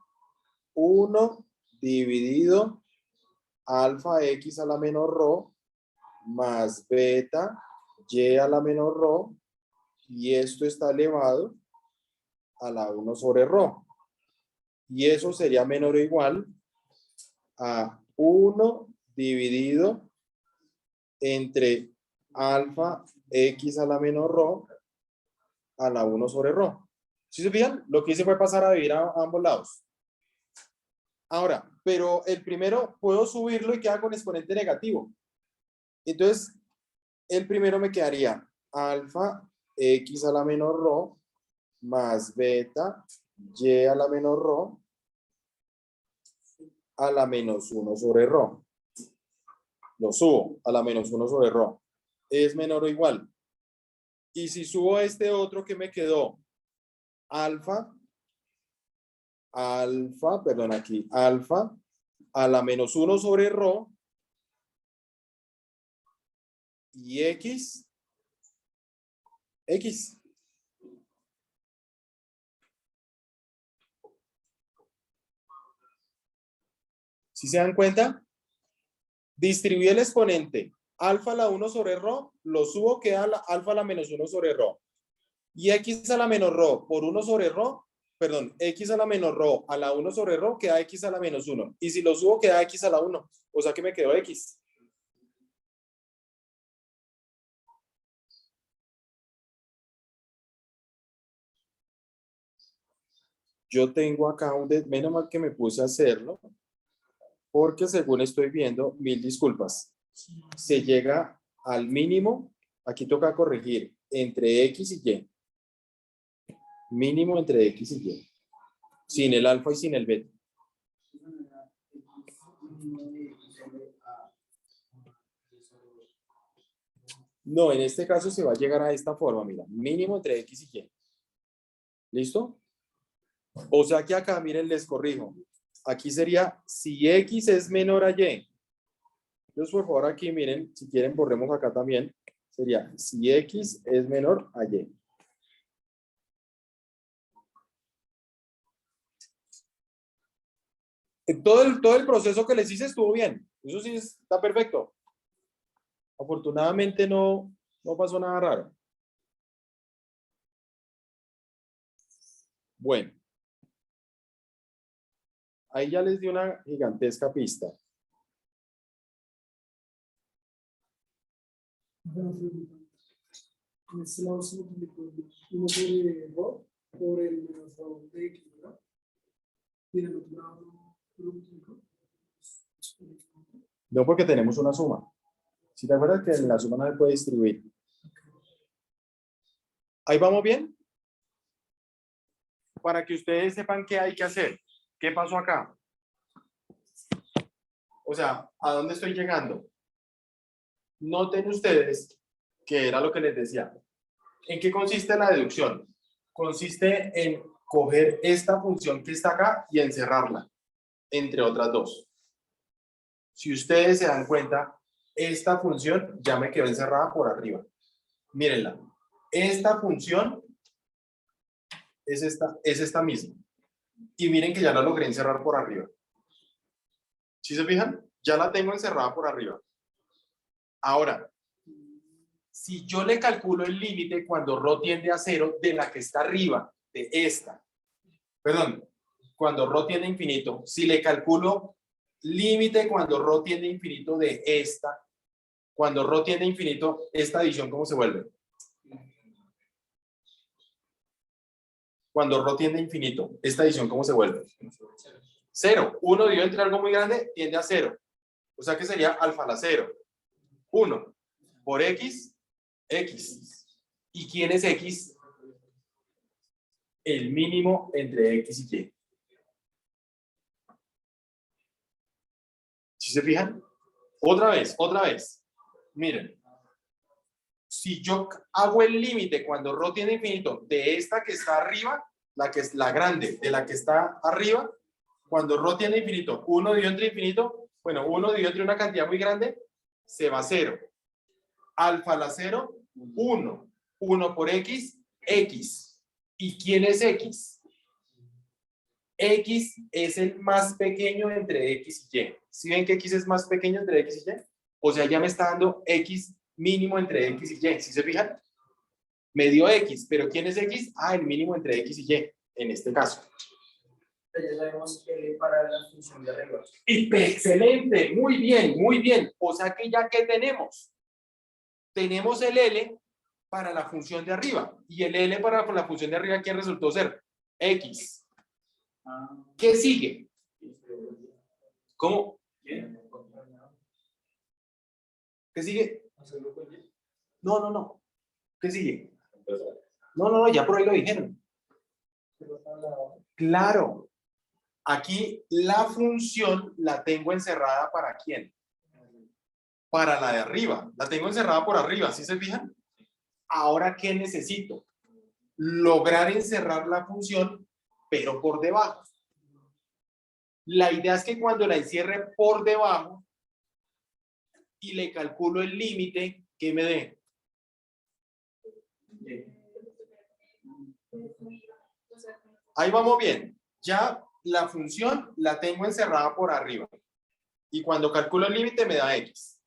Speaker 1: 1 dividido alfa x a la menos rho más beta y a la menos rho, y esto está elevado a la 1 sobre rho. Y eso sería menor o igual a 1 dividido entre alfa x a la menos rho a la 1 sobre rho. ¿Sí se fijan? Lo que hice fue pasar a dividir a ambos lados. Ahora, pero el primero puedo subirlo y queda con exponente negativo. Entonces, el primero me quedaría alfa x a la menos rho más beta y a la menos rho a la menos 1 sobre rho. Lo subo a la menos 1 sobre rho. Es menor o igual. Y si subo este otro que me quedó, alfa a la menos 1 sobre rho y x. ¿Sí se dan cuenta? Distribuí el exponente alfa a la 1 sobre rho, lo subo, queda alfa a la menos 1 sobre rho. Y x a la menos rho por 1 sobre rho, perdón, x a la menos rho a la 1 sobre rho queda x a la menos 1. Y si lo subo queda x a la 1. O sea que me quedó x. Yo tengo acá menos mal que me puse a hacerlo, porque según estoy viendo, mil disculpas, se llega al mínimo, aquí toca corregir, entre x y y. Mínimo entre x y y. Sin el alfa y sin el beta. No, en este caso se va a llegar a esta forma, mira, mínimo entre x y y. ¿Listo? O sea que acá, miren, les corrijo. Aquí sería si x es menor a y. Entonces, por favor, aquí miren, si quieren, borremos acá también. Sería si x es menor a y. Todo el proceso que les hice estuvo bien. Eso sí está perfecto. Afortunadamente no pasó nada raro. Bueno. Ahí ya les di una gigantesca pista.
Speaker 4: En este lado se multiplicó 1 sobre rho por el menos rho de x, ¿verdad? Y en el otro lado lo multiplicó.
Speaker 1: No, porque tenemos una suma. Si te acuerdas que en la suma no se puede distribuir. ¿Ahí vamos bien? Para que ustedes sepan qué hay que hacer. ¿Qué pasó acá? O sea, ¿a dónde estoy llegando? Noten ustedes que era lo que les decía. ¿En qué consiste la deducción? Consiste en coger esta función que está acá y encerrarla, entre otras dos. Si ustedes se dan cuenta, esta función ya me quedó encerrada por arriba. Mírenla. Esta función es esta misma. Y miren que ya la logré encerrar por arriba. ¿Sí se fijan? Ya la tengo encerrada por arriba. Ahora, si yo le calculo el límite cuando ρ tiende a 0 de la que está arriba, de esta, perdón, cuando ρ tiende a infinito, si le calculo límite cuando ρ tiende a infinito de esta, cuando ρ tiende a infinito, esta adición, ¿cómo se vuelve? Cuando ρ tiende a infinito, esta adición, ¿cómo se vuelve? 0. 1 dividido entre algo muy grande tiende a 0. O sea que sería alfa a la 0. 1 por x, x. ¿Y quién es x? El mínimo entre x y y. ¿Sí se fijan? Otra vez. Miren. Si yo hago el límite cuando ρ tiende a infinito de esta que está arriba, la que es la grande, de la que está arriba, cuando ρ tiende a infinito, 1 dividido entre infinito, bueno, 1 dividido entre una cantidad muy grande, se va a 0. Alfa a la 0, 1. 1 por X, X. ¿Y quién es X? X es el más pequeño entre X y Y. ¿Sí ven que X es más pequeño entre X y Y? O sea, ya me está dando X mínimo entre X y Y. ¿Sí se fijan? Me dio X, pero ¿quién es X? Ah, el mínimo entre X y Y, en este caso.
Speaker 3: Ya sabemos que para la función de arriba.
Speaker 1: Excelente, muy bien, muy bien. O sea que ya que tenemos el L para la función de arriba. Y el L para la función de arriba, ¿quién resultó ser? X. ¿Qué sigue? ¿Cómo? ¿Qué sigue? No. ¿Qué sigue? No, ya por ahí lo dijeron. Claro. Aquí la función la tengo encerrada ¿para quién? Para la de arriba. La tengo encerrada por arriba, ¿sí se fijan? Ahora, ¿qué necesito? Lograr encerrar la función, pero por debajo. La idea es que cuando la encierre por debajo y le calculo el límite, ¿qué me dé? Ahí vamos bien. Ya la función la tengo encerrada por arriba. Y cuando calculo el límite me da X.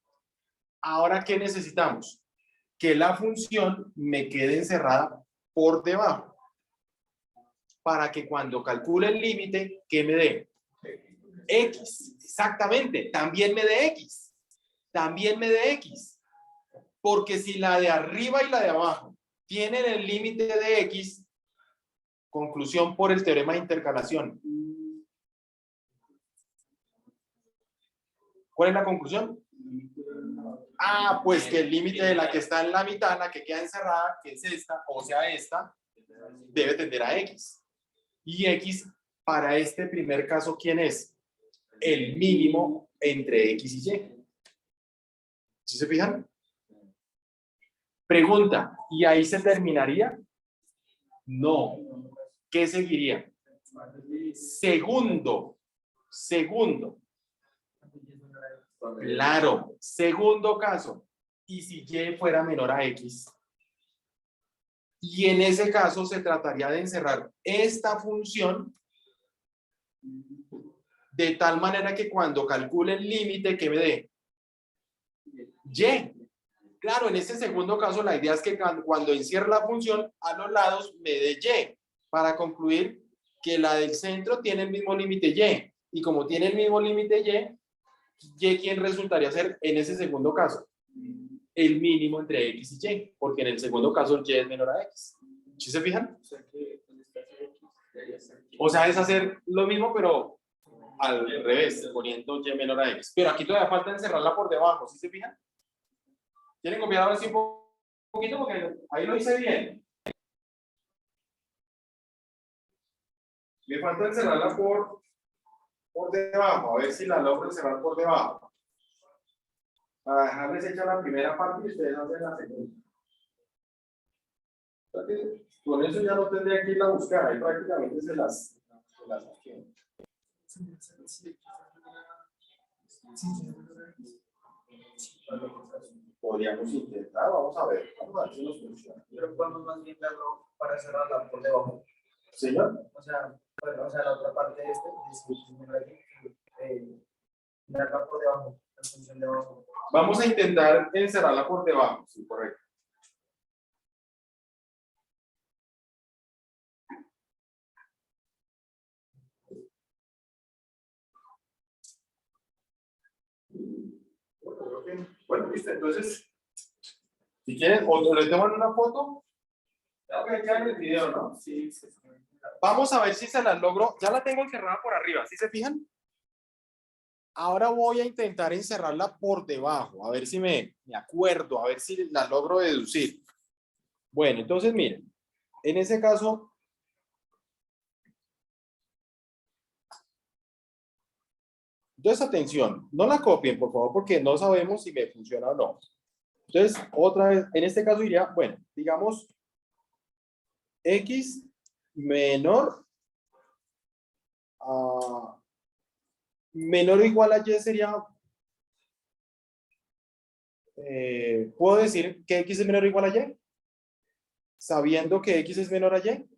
Speaker 1: Ahora, ¿qué necesitamos? Que la función me quede encerrada por debajo. Para que cuando calcule el límite, ¿qué me dé? X. Exactamente. También me dé X. También me dé X. Porque si la de arriba y la de abajo tienen el límite de X, conclusión por el teorema de intercalación. ¿Cuál es la conclusión? Ah, pues que el límite de la que está en la mitad, la que queda encerrada, que es esta, o sea esta, debe tender a X. Y X, para este primer caso, ¿quién es? El mínimo entre X y Y. ¿Sí se fijan? Pregunta, ¿y ahí se terminaría? No. ¿Qué seguiría? Segundo. Claro, segundo caso. ¿Y si Y fuera menor a X? Y en ese caso se trataría de encerrar esta función de tal manera que cuando calcule el límite que me dé Y. Claro, en este segundo caso la idea es que cuando encierre la función a los lados me dé Y, para concluir que la del centro tiene el mismo límite Y. Y como tiene el mismo límite Y, ¿quién resultaría ser en ese segundo caso? El mínimo entre X y Y, porque en el segundo caso el Y es menor a X. ¿Sí se fijan? O sea, es hacer lo mismo, pero al revés, poniendo Y menor a X. Pero aquí todavía falta encerrarla por debajo, ¿sí se fijan? ¿Quieren copiar ahora sí un poquito? Porque ahí lo hice bien. Me falta encerrarla por debajo, a ver si la logro encerrar por debajo. Para dejarles hecha la primera parte y ustedes hacen la segunda. Con eso ya no tendría que ir a buscar, ahí prácticamente se las saqué. Podríamos intentar, vamos a ver si nos funciona.
Speaker 3: Pero podemos más bien verlo para cerrarla por debajo.
Speaker 1: ¿Señor?
Speaker 3: O sea, la otra parte de cerrarla por debajo, la función de abajo.
Speaker 1: Vamos a intentar encerrarla por debajo, sí, correcto. Bueno, listo, entonces, si quieren, o les toman una foto, ya que queda en el video, ¿no? Sí. Vamos a ver si se las logro. Ya la tengo encerrada por arriba, ¿sí se fijan? Ahora voy a intentar encerrarla por debajo, a ver si me acuerdo, a ver si la logro deducir. Bueno, entonces miren, en ese caso, entonces atención, no la copien por favor porque no sabemos si me funciona o no. Entonces, otra vez, en este caso diría, bueno, digamos, X menor a menor o igual a Y sería ¿puedo decir que X es menor o igual a Y? Sabiendo que X es menor a Y.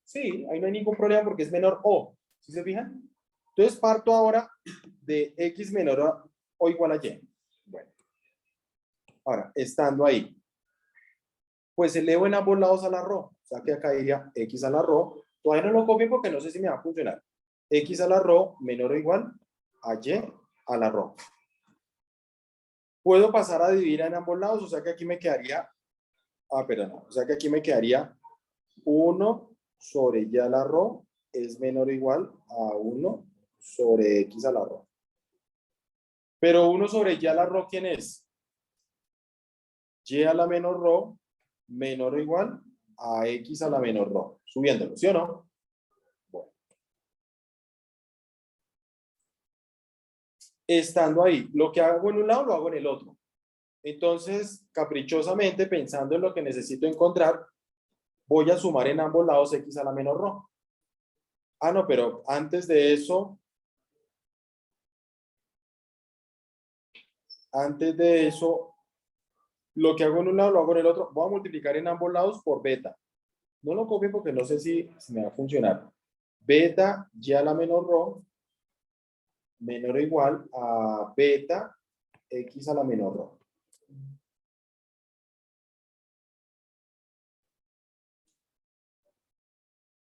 Speaker 1: Sí, ahí no hay ningún problema porque es menor O. ¿Sí se fijan? Entonces parto ahora de X menor o igual a Y. Bueno, ahora, estando ahí, pues elevo en ambos lados a la ρ. O sea que acá iría X a la ρ. Todavía no lo copio porque no sé si me va a funcionar. X a la ρ menor o igual a Y a la ρ. Puedo pasar a dividir en ambos lados, o sea que aquí me quedaría, o sea que aquí me quedaría 1 sobre Y a la ρ es menor o igual a 1 sobre X a la ρ. Pero 1 sobre Y a la ρ, ¿quién es? Y a la menor ρ menor o igual a X a la menor ρ. Subiéndolo, ¿sí o no? Bueno. Estando ahí, lo que hago en un lado lo hago en el otro. Entonces, caprichosamente, pensando en lo que necesito encontrar, voy a sumar en ambos lados X a la menor ρ. Ah, no, pero antes de eso, lo que hago en un lado lo hago en el otro. Voy a multiplicar en ambos lados por beta. No lo copio porque no sé si me va a funcionar. Beta Y a la menor ρ menor o igual a beta X a la menor ρ.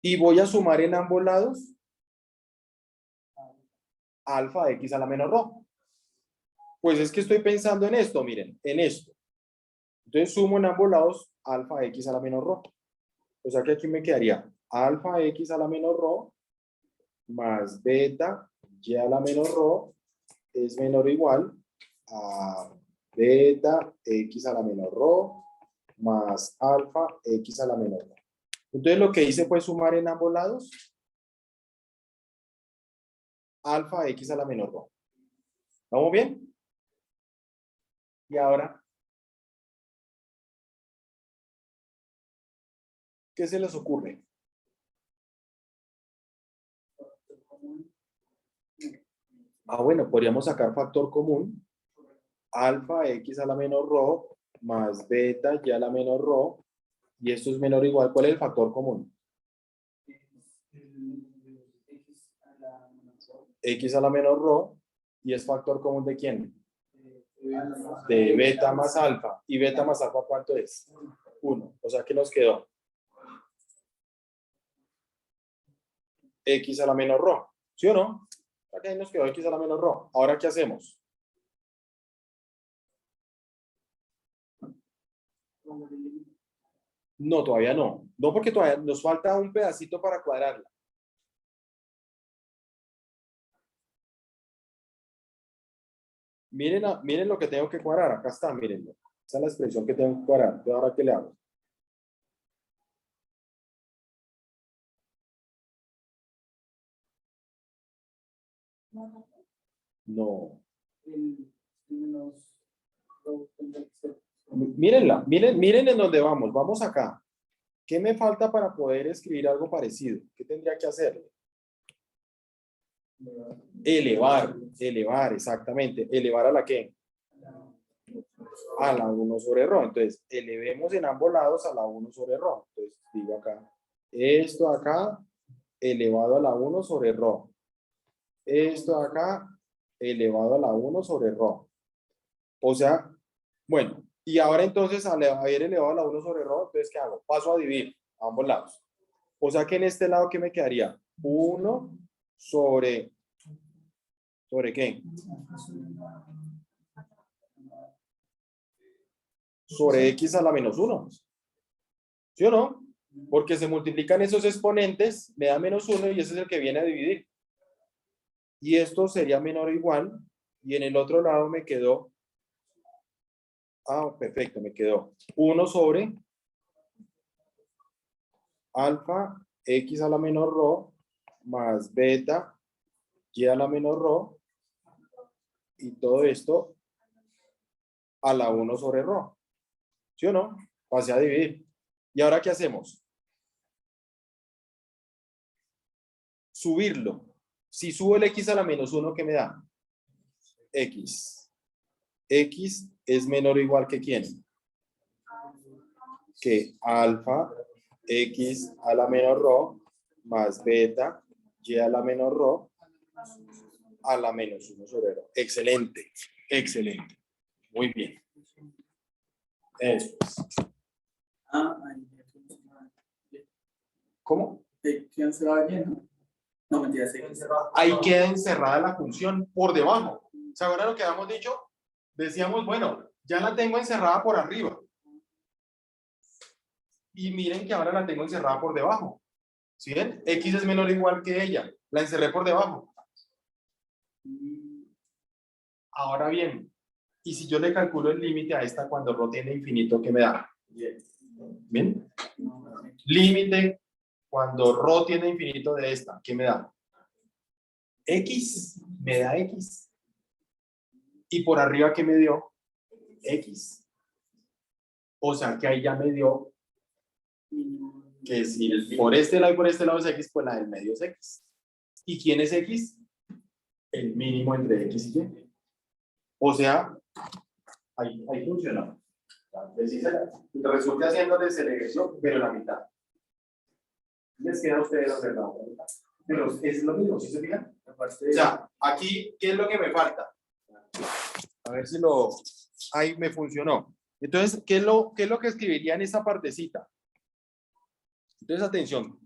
Speaker 1: Y voy a sumar en ambos lados alfa X a la menor ρ. Pues es que estoy pensando en esto, miren, en esto. Entonces sumo en ambos lados alfa X a la menor ρ. O sea que aquí me quedaría alfa X a la menor ρ más beta Y a la menor ρ es menor o igual a beta X a la menor ρ más alfa X a la menor ρ. Entonces lo que hice fue sumar en ambos lados alfa X a la menor ρ. ¿Vamos bien? Y ahora, ¿qué se les ocurre? Bueno, podríamos sacar factor común. Alfa X a la menor ρ más beta Y a la menor ρ. Y esto es menor o igual. ¿Cuál es el factor común? X a la menor ρ. ¿Y es factor común de quién? De beta más alfa. ¿Y beta más alfa cuánto es? 1. O sea que nos quedó X a la menor ρ. ¿Sí o no? Acá nos quedó X a la menor ρ. Ahora, ¿qué hacemos? No, todavía no. No, porque todavía nos falta un pedacito para cuadrarla. Miren, miren lo que tengo que cuadrar. Acá está, miren. Esa es la expresión que tengo que cuadrar. Entonces, ¿ahora qué le hago? No. Mírenla, miren en dónde vamos. Vamos acá. ¿Qué me falta para poder escribir algo parecido? ¿Qué tendría que hacer? Elevar, exactamente. ¿Elevar a la qué? A la 1 sobre ρ. Entonces, elevemos en ambos lados a la 1 sobre ρ. Entonces, digo acá. Esto acá, elevado a la 1 sobre ρ. Esto acá, elevado a la 1 sobre ρ. O sea, bueno, y ahora entonces al haber elevado a la 1 sobre ρ, entonces ¿qué hago? Paso a dividir a ambos lados. O sea que en este lado, ¿qué me quedaría? 1 sobre qué? Sobre X a la menos 1. ¿Sí o no? Porque se multiplican esos exponentes, me da menos 1 y ese es el que viene a dividir. Y esto sería menor o igual. Y en el otro lado me quedó. Perfecto, me quedó 1 sobre alfa X a la menor ρ más beta Y a la menor ρ. Y todo esto a la 1 sobre ρ. ¿Sí o no? Pasé a dividir. ¿Y ahora qué hacemos? Subirlo. Si subo el X a la menos 1, ¿qué me da? X. X es menor o igual que ¿quién? Que alfa X a la menor rho más beta Y a la menor rho a la menos 1 sobre rho. Excelente, excelente. Muy bien. Eso.
Speaker 3: Ahí
Speaker 1: ¿Cómo?
Speaker 3: ¿quién se va lleno? No, mentira, sí.
Speaker 1: Ahí queda encerrada la función por debajo. ¿Se acuerdan lo que habíamos dicho? Decíamos, bueno, ya la tengo encerrada por arriba. Y miren que ahora la tengo encerrada por debajo. ¿Sí ven? X es menor o igual que ella. La encerré por debajo. Ahora bien, y si yo le calculo el límite a esta cuando ρ tiende a infinito, ¿qué me da? ¿Bien? Límite cuando ρ tiende a infinito de esta, ¿qué me da? X, me da X. Y por arriba, ¿qué me dio? X. O sea que ahí ya me dio que si por este lado y por este lado es X, pues la del medio es X. ¿Y quién es X? El mínimo entre X y Y. O sea, ahí funciona. Resulta haciéndole selección, pero la mitad. Les queda a ustedes hacer la otra mitad. Pero es lo mismo, ¿sí se fijan? O sea, aquí, ¿qué es lo que me falta? A ver si lo... Ahí me funcionó. Entonces, ¿qué es lo que escribiría en esa partecita? Entonces, atención.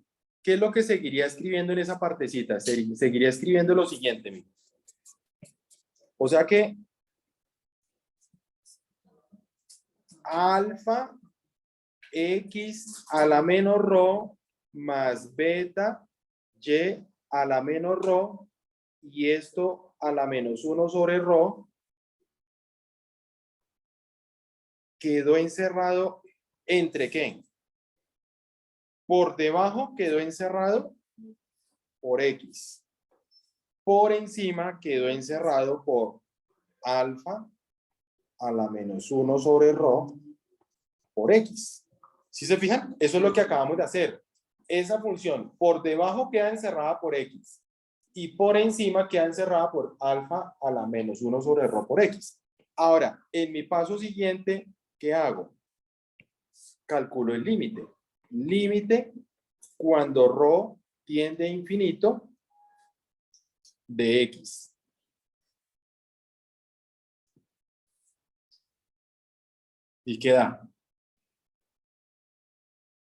Speaker 1: ¿Qué es lo que seguiría escribiendo en esa partecita? Seguiría escribiendo lo siguiente. Miren. O sea que alfa X a la menos rho más beta Y a la menos rho y esto a la menos 1 sobre rho quedó encerrado ¿entre qué? Por debajo quedó encerrado por X. Por encima quedó encerrado por alfa a la menos 1 sobre rho por X. ¿Sí se fijan? Eso es lo que acabamos de hacer. Esa función por debajo queda encerrada por X y por encima queda encerrada por alfa a la menos 1 sobre rho por X. Ahora, en mi paso siguiente, ¿qué hago? Calculo el límite. Límite cuando rho tiende a infinito de X. ¿Y qué da?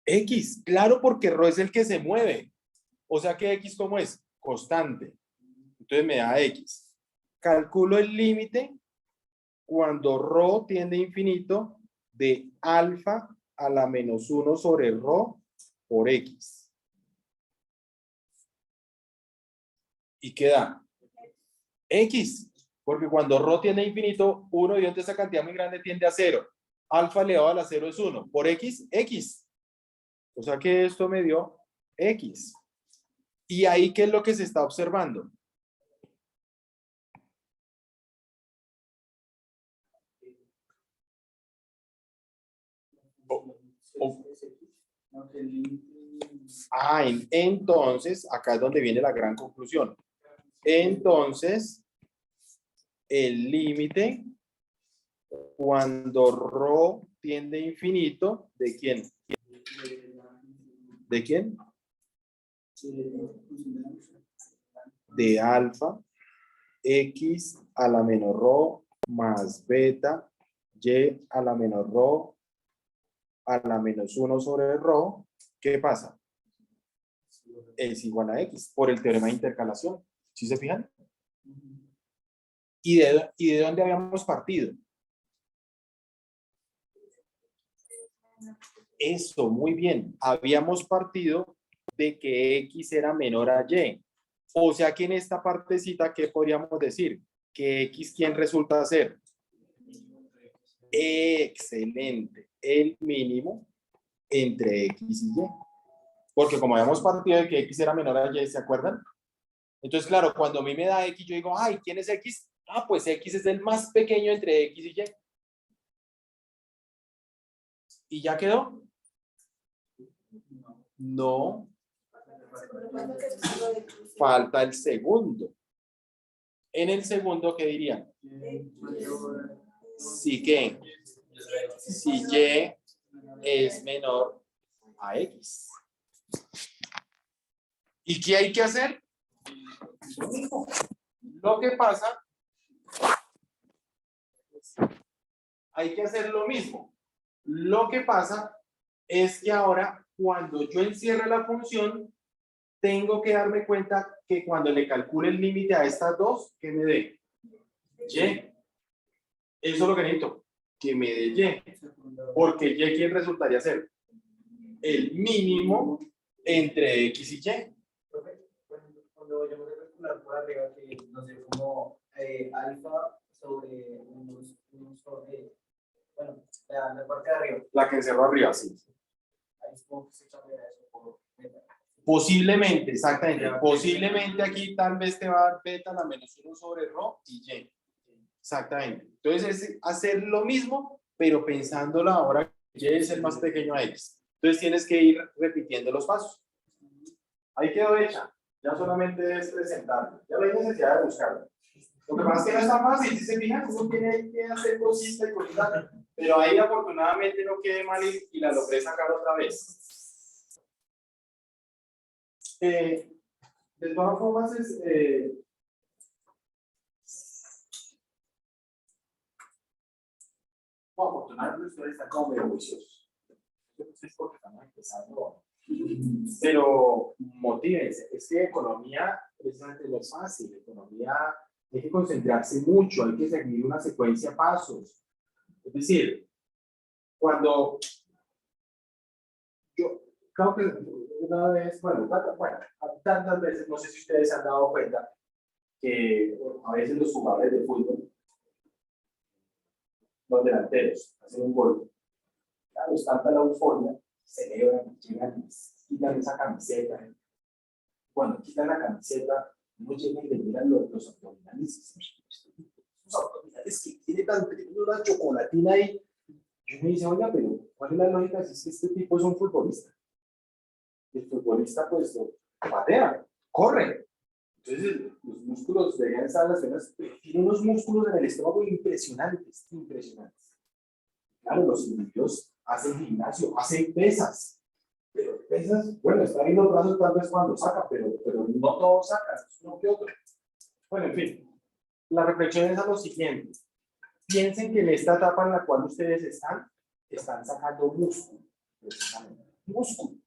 Speaker 1: X, claro, porque ρ es el que se mueve. O sea que X, ¿cómo es? Constante. Entonces me da X. Calculo el límite cuando ρ tiende a infinito de alfa a la menos 1 sobre ρ por X. ¿Y qué da? X. Porque cuando ρ tiende a infinito, 1 dividido entre esa cantidad muy grande tiende a 0. Alfa elevado a la 0 es 1. Por X, X. O sea que esto me dio X. ¿Y ahí qué es lo que se está observando? Entonces, acá es donde viene la gran conclusión. Entonces, el límite cuando ρ tiende a infinito, ¿de quién? ¿De quién? De alfa X a la menor ρ más beta Y a la menor ρ a la menos 1 sobre ρ. ¿Qué pasa? Es igual a X por el teorema de intercalación. ¿Sí se fijan? ¿Y de dónde habíamos partido? Eso, muy bien. Habíamos partido de que X era menor a Y. O sea que en esta partecita, ¿qué podríamos decir? Que X, ¿quién resulta ser? Excelente. El mínimo entre X y Y. Porque como habíamos partido de que X era menor a Y, ¿se acuerdan? Entonces, claro, cuando a mí me da X, yo digo, ay, ¿quién es X? Ah, pues X es el más pequeño entre X y Y. ¿Y ya quedó? No. Falta el segundo. En el segundo, ¿qué dirían? Si que, si Y es menor a X. ¿Y qué hay que hacer? Lo mismo. Lo que pasa, hay que hacer lo mismo. Lo que pasa es que ahora, cuando yo encierre la función, tengo que darme cuenta que cuando le calcule el límite a estas dos, que me dé Y. Eso es lo que necesito, que me dé Y. Porque Y, ¿quién resultaría ser? El mínimo entre X y Y.
Speaker 3: Cuando vayamos a calcular por arriba, que no sé, como alfa sobre unos sobre, bueno, la parte de arriba.
Speaker 1: La que encerró arriba, sí.
Speaker 3: Ahí es como que se cambia eso por beta.
Speaker 1: Posiblemente, exactamente. Posiblemente aquí tal vez te va a dar beta la menos 1 sobre rho y Y. Exactamente. Entonces es hacer lo mismo, pero pensándolo ahora que Y es el más pequeño a X. Entonces tienes que ir repitiendo los pasos. Ahí quedó hecha. Ya solamente es presentarlo. Ya no hay necesidad de buscarlo. Lo que pasa es que no es tan fácil. Si se fijan, uno tiene que hacer cositas y cositas. Pero ahí afortunadamente no quede mal y la logré sacar otra vez. De todas formas, afortunadamente ustedes están como medio juiciosos. Es porque estamos empezando. Pero motívense. Es que economía precisamente no es fácil. Economía hay que concentrarse mucho, hay que seguir una secuencia de pasos. Es decir, cuando yo creo que una vez, bueno, tantas veces, no sé si ustedes se han dado cuenta que a veces los jugadores de fútbol, los delanteros, hacen un gol. Claro, es tanta la euforia, celebran, llegan, quitan esa camiseta. Cuando quitan la camiseta, no llegan y le miran los abdominales. Los abdominales que tiene tan una chocolatina ahí. Yo me dice, oiga, pero ¿cuál es la lógica? Si es que este tipo es un futbolista. El futbolista, pues, patea, corre. Entonces, los músculos deberían estar en las venas. Tiene unos músculos en el estómago impresionantes, impresionantes. Claro, los individuos hacen gimnasio, hacen pesas. Pero pesas, bueno, está bien los brazos tal vez cuando saca, pero no todos sacan, es uno que otro. Bueno, en fin, la reflexión es a lo siguiente. Piensen que en esta etapa en la cual ustedes están sacando músculo, precisamente, músculo.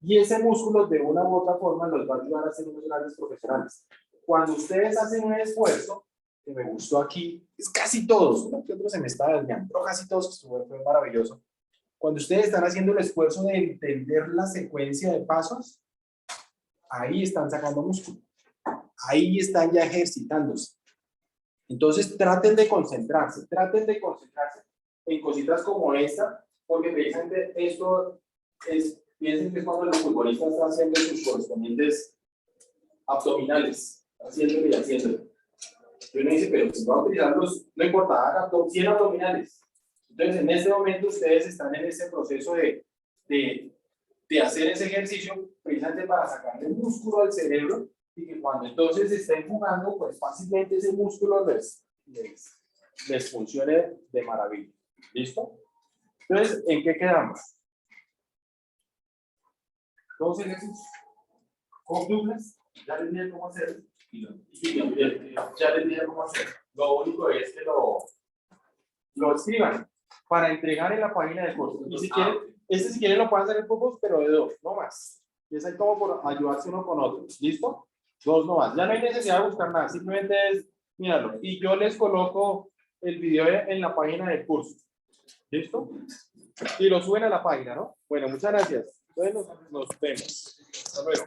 Speaker 1: Y ese músculo de una u otra forma los va a ayudar a ser unos grandes profesionales. Cuando ustedes hacen un esfuerzo, que me gustó aquí, es casi todos, uno que otro se me está desviando, pero casi todos, que fue maravilloso. Cuando ustedes están haciendo el esfuerzo de entender la secuencia de pasos, ahí están sacando músculo. Ahí están ya ejercitándose. Entonces traten de concentrarse en cositas como esta, porque precisamente esto es, piensen que es cuando el futbolista está haciendo sus correspondientes abdominales, haciéndolo y haciéndolo. Y uno dice, pero si va a utilizarlos, no importa, haga 100 abdominales. Entonces, en este momento ustedes están en ese proceso de hacer ese ejercicio precisamente para sacarle el músculo al cerebro y que cuando entonces estén jugando, pues fácilmente ese músculo les funcione de maravilla. ¿Listo? Entonces, ¿en qué quedamos? Todos ejercicios. Con duplas, ya les dije cómo hacer. Ya les dije cómo hacer. Lo único es que lo escriban para entregar en la página de curso. Y si quieren, si quieren lo pueden hacer en grupos, pero de 2, no más. Y es ahí como por ayudarse uno con otro. ¿Listo? 2 no más. Ya no hay necesidad de buscar nada. Simplemente es, míralo. Y yo les coloco el video en la página del curso. ¿Listo? Y lo suben a la página, ¿no? Bueno, muchas gracias. Entonces nos vemos. Hasta luego.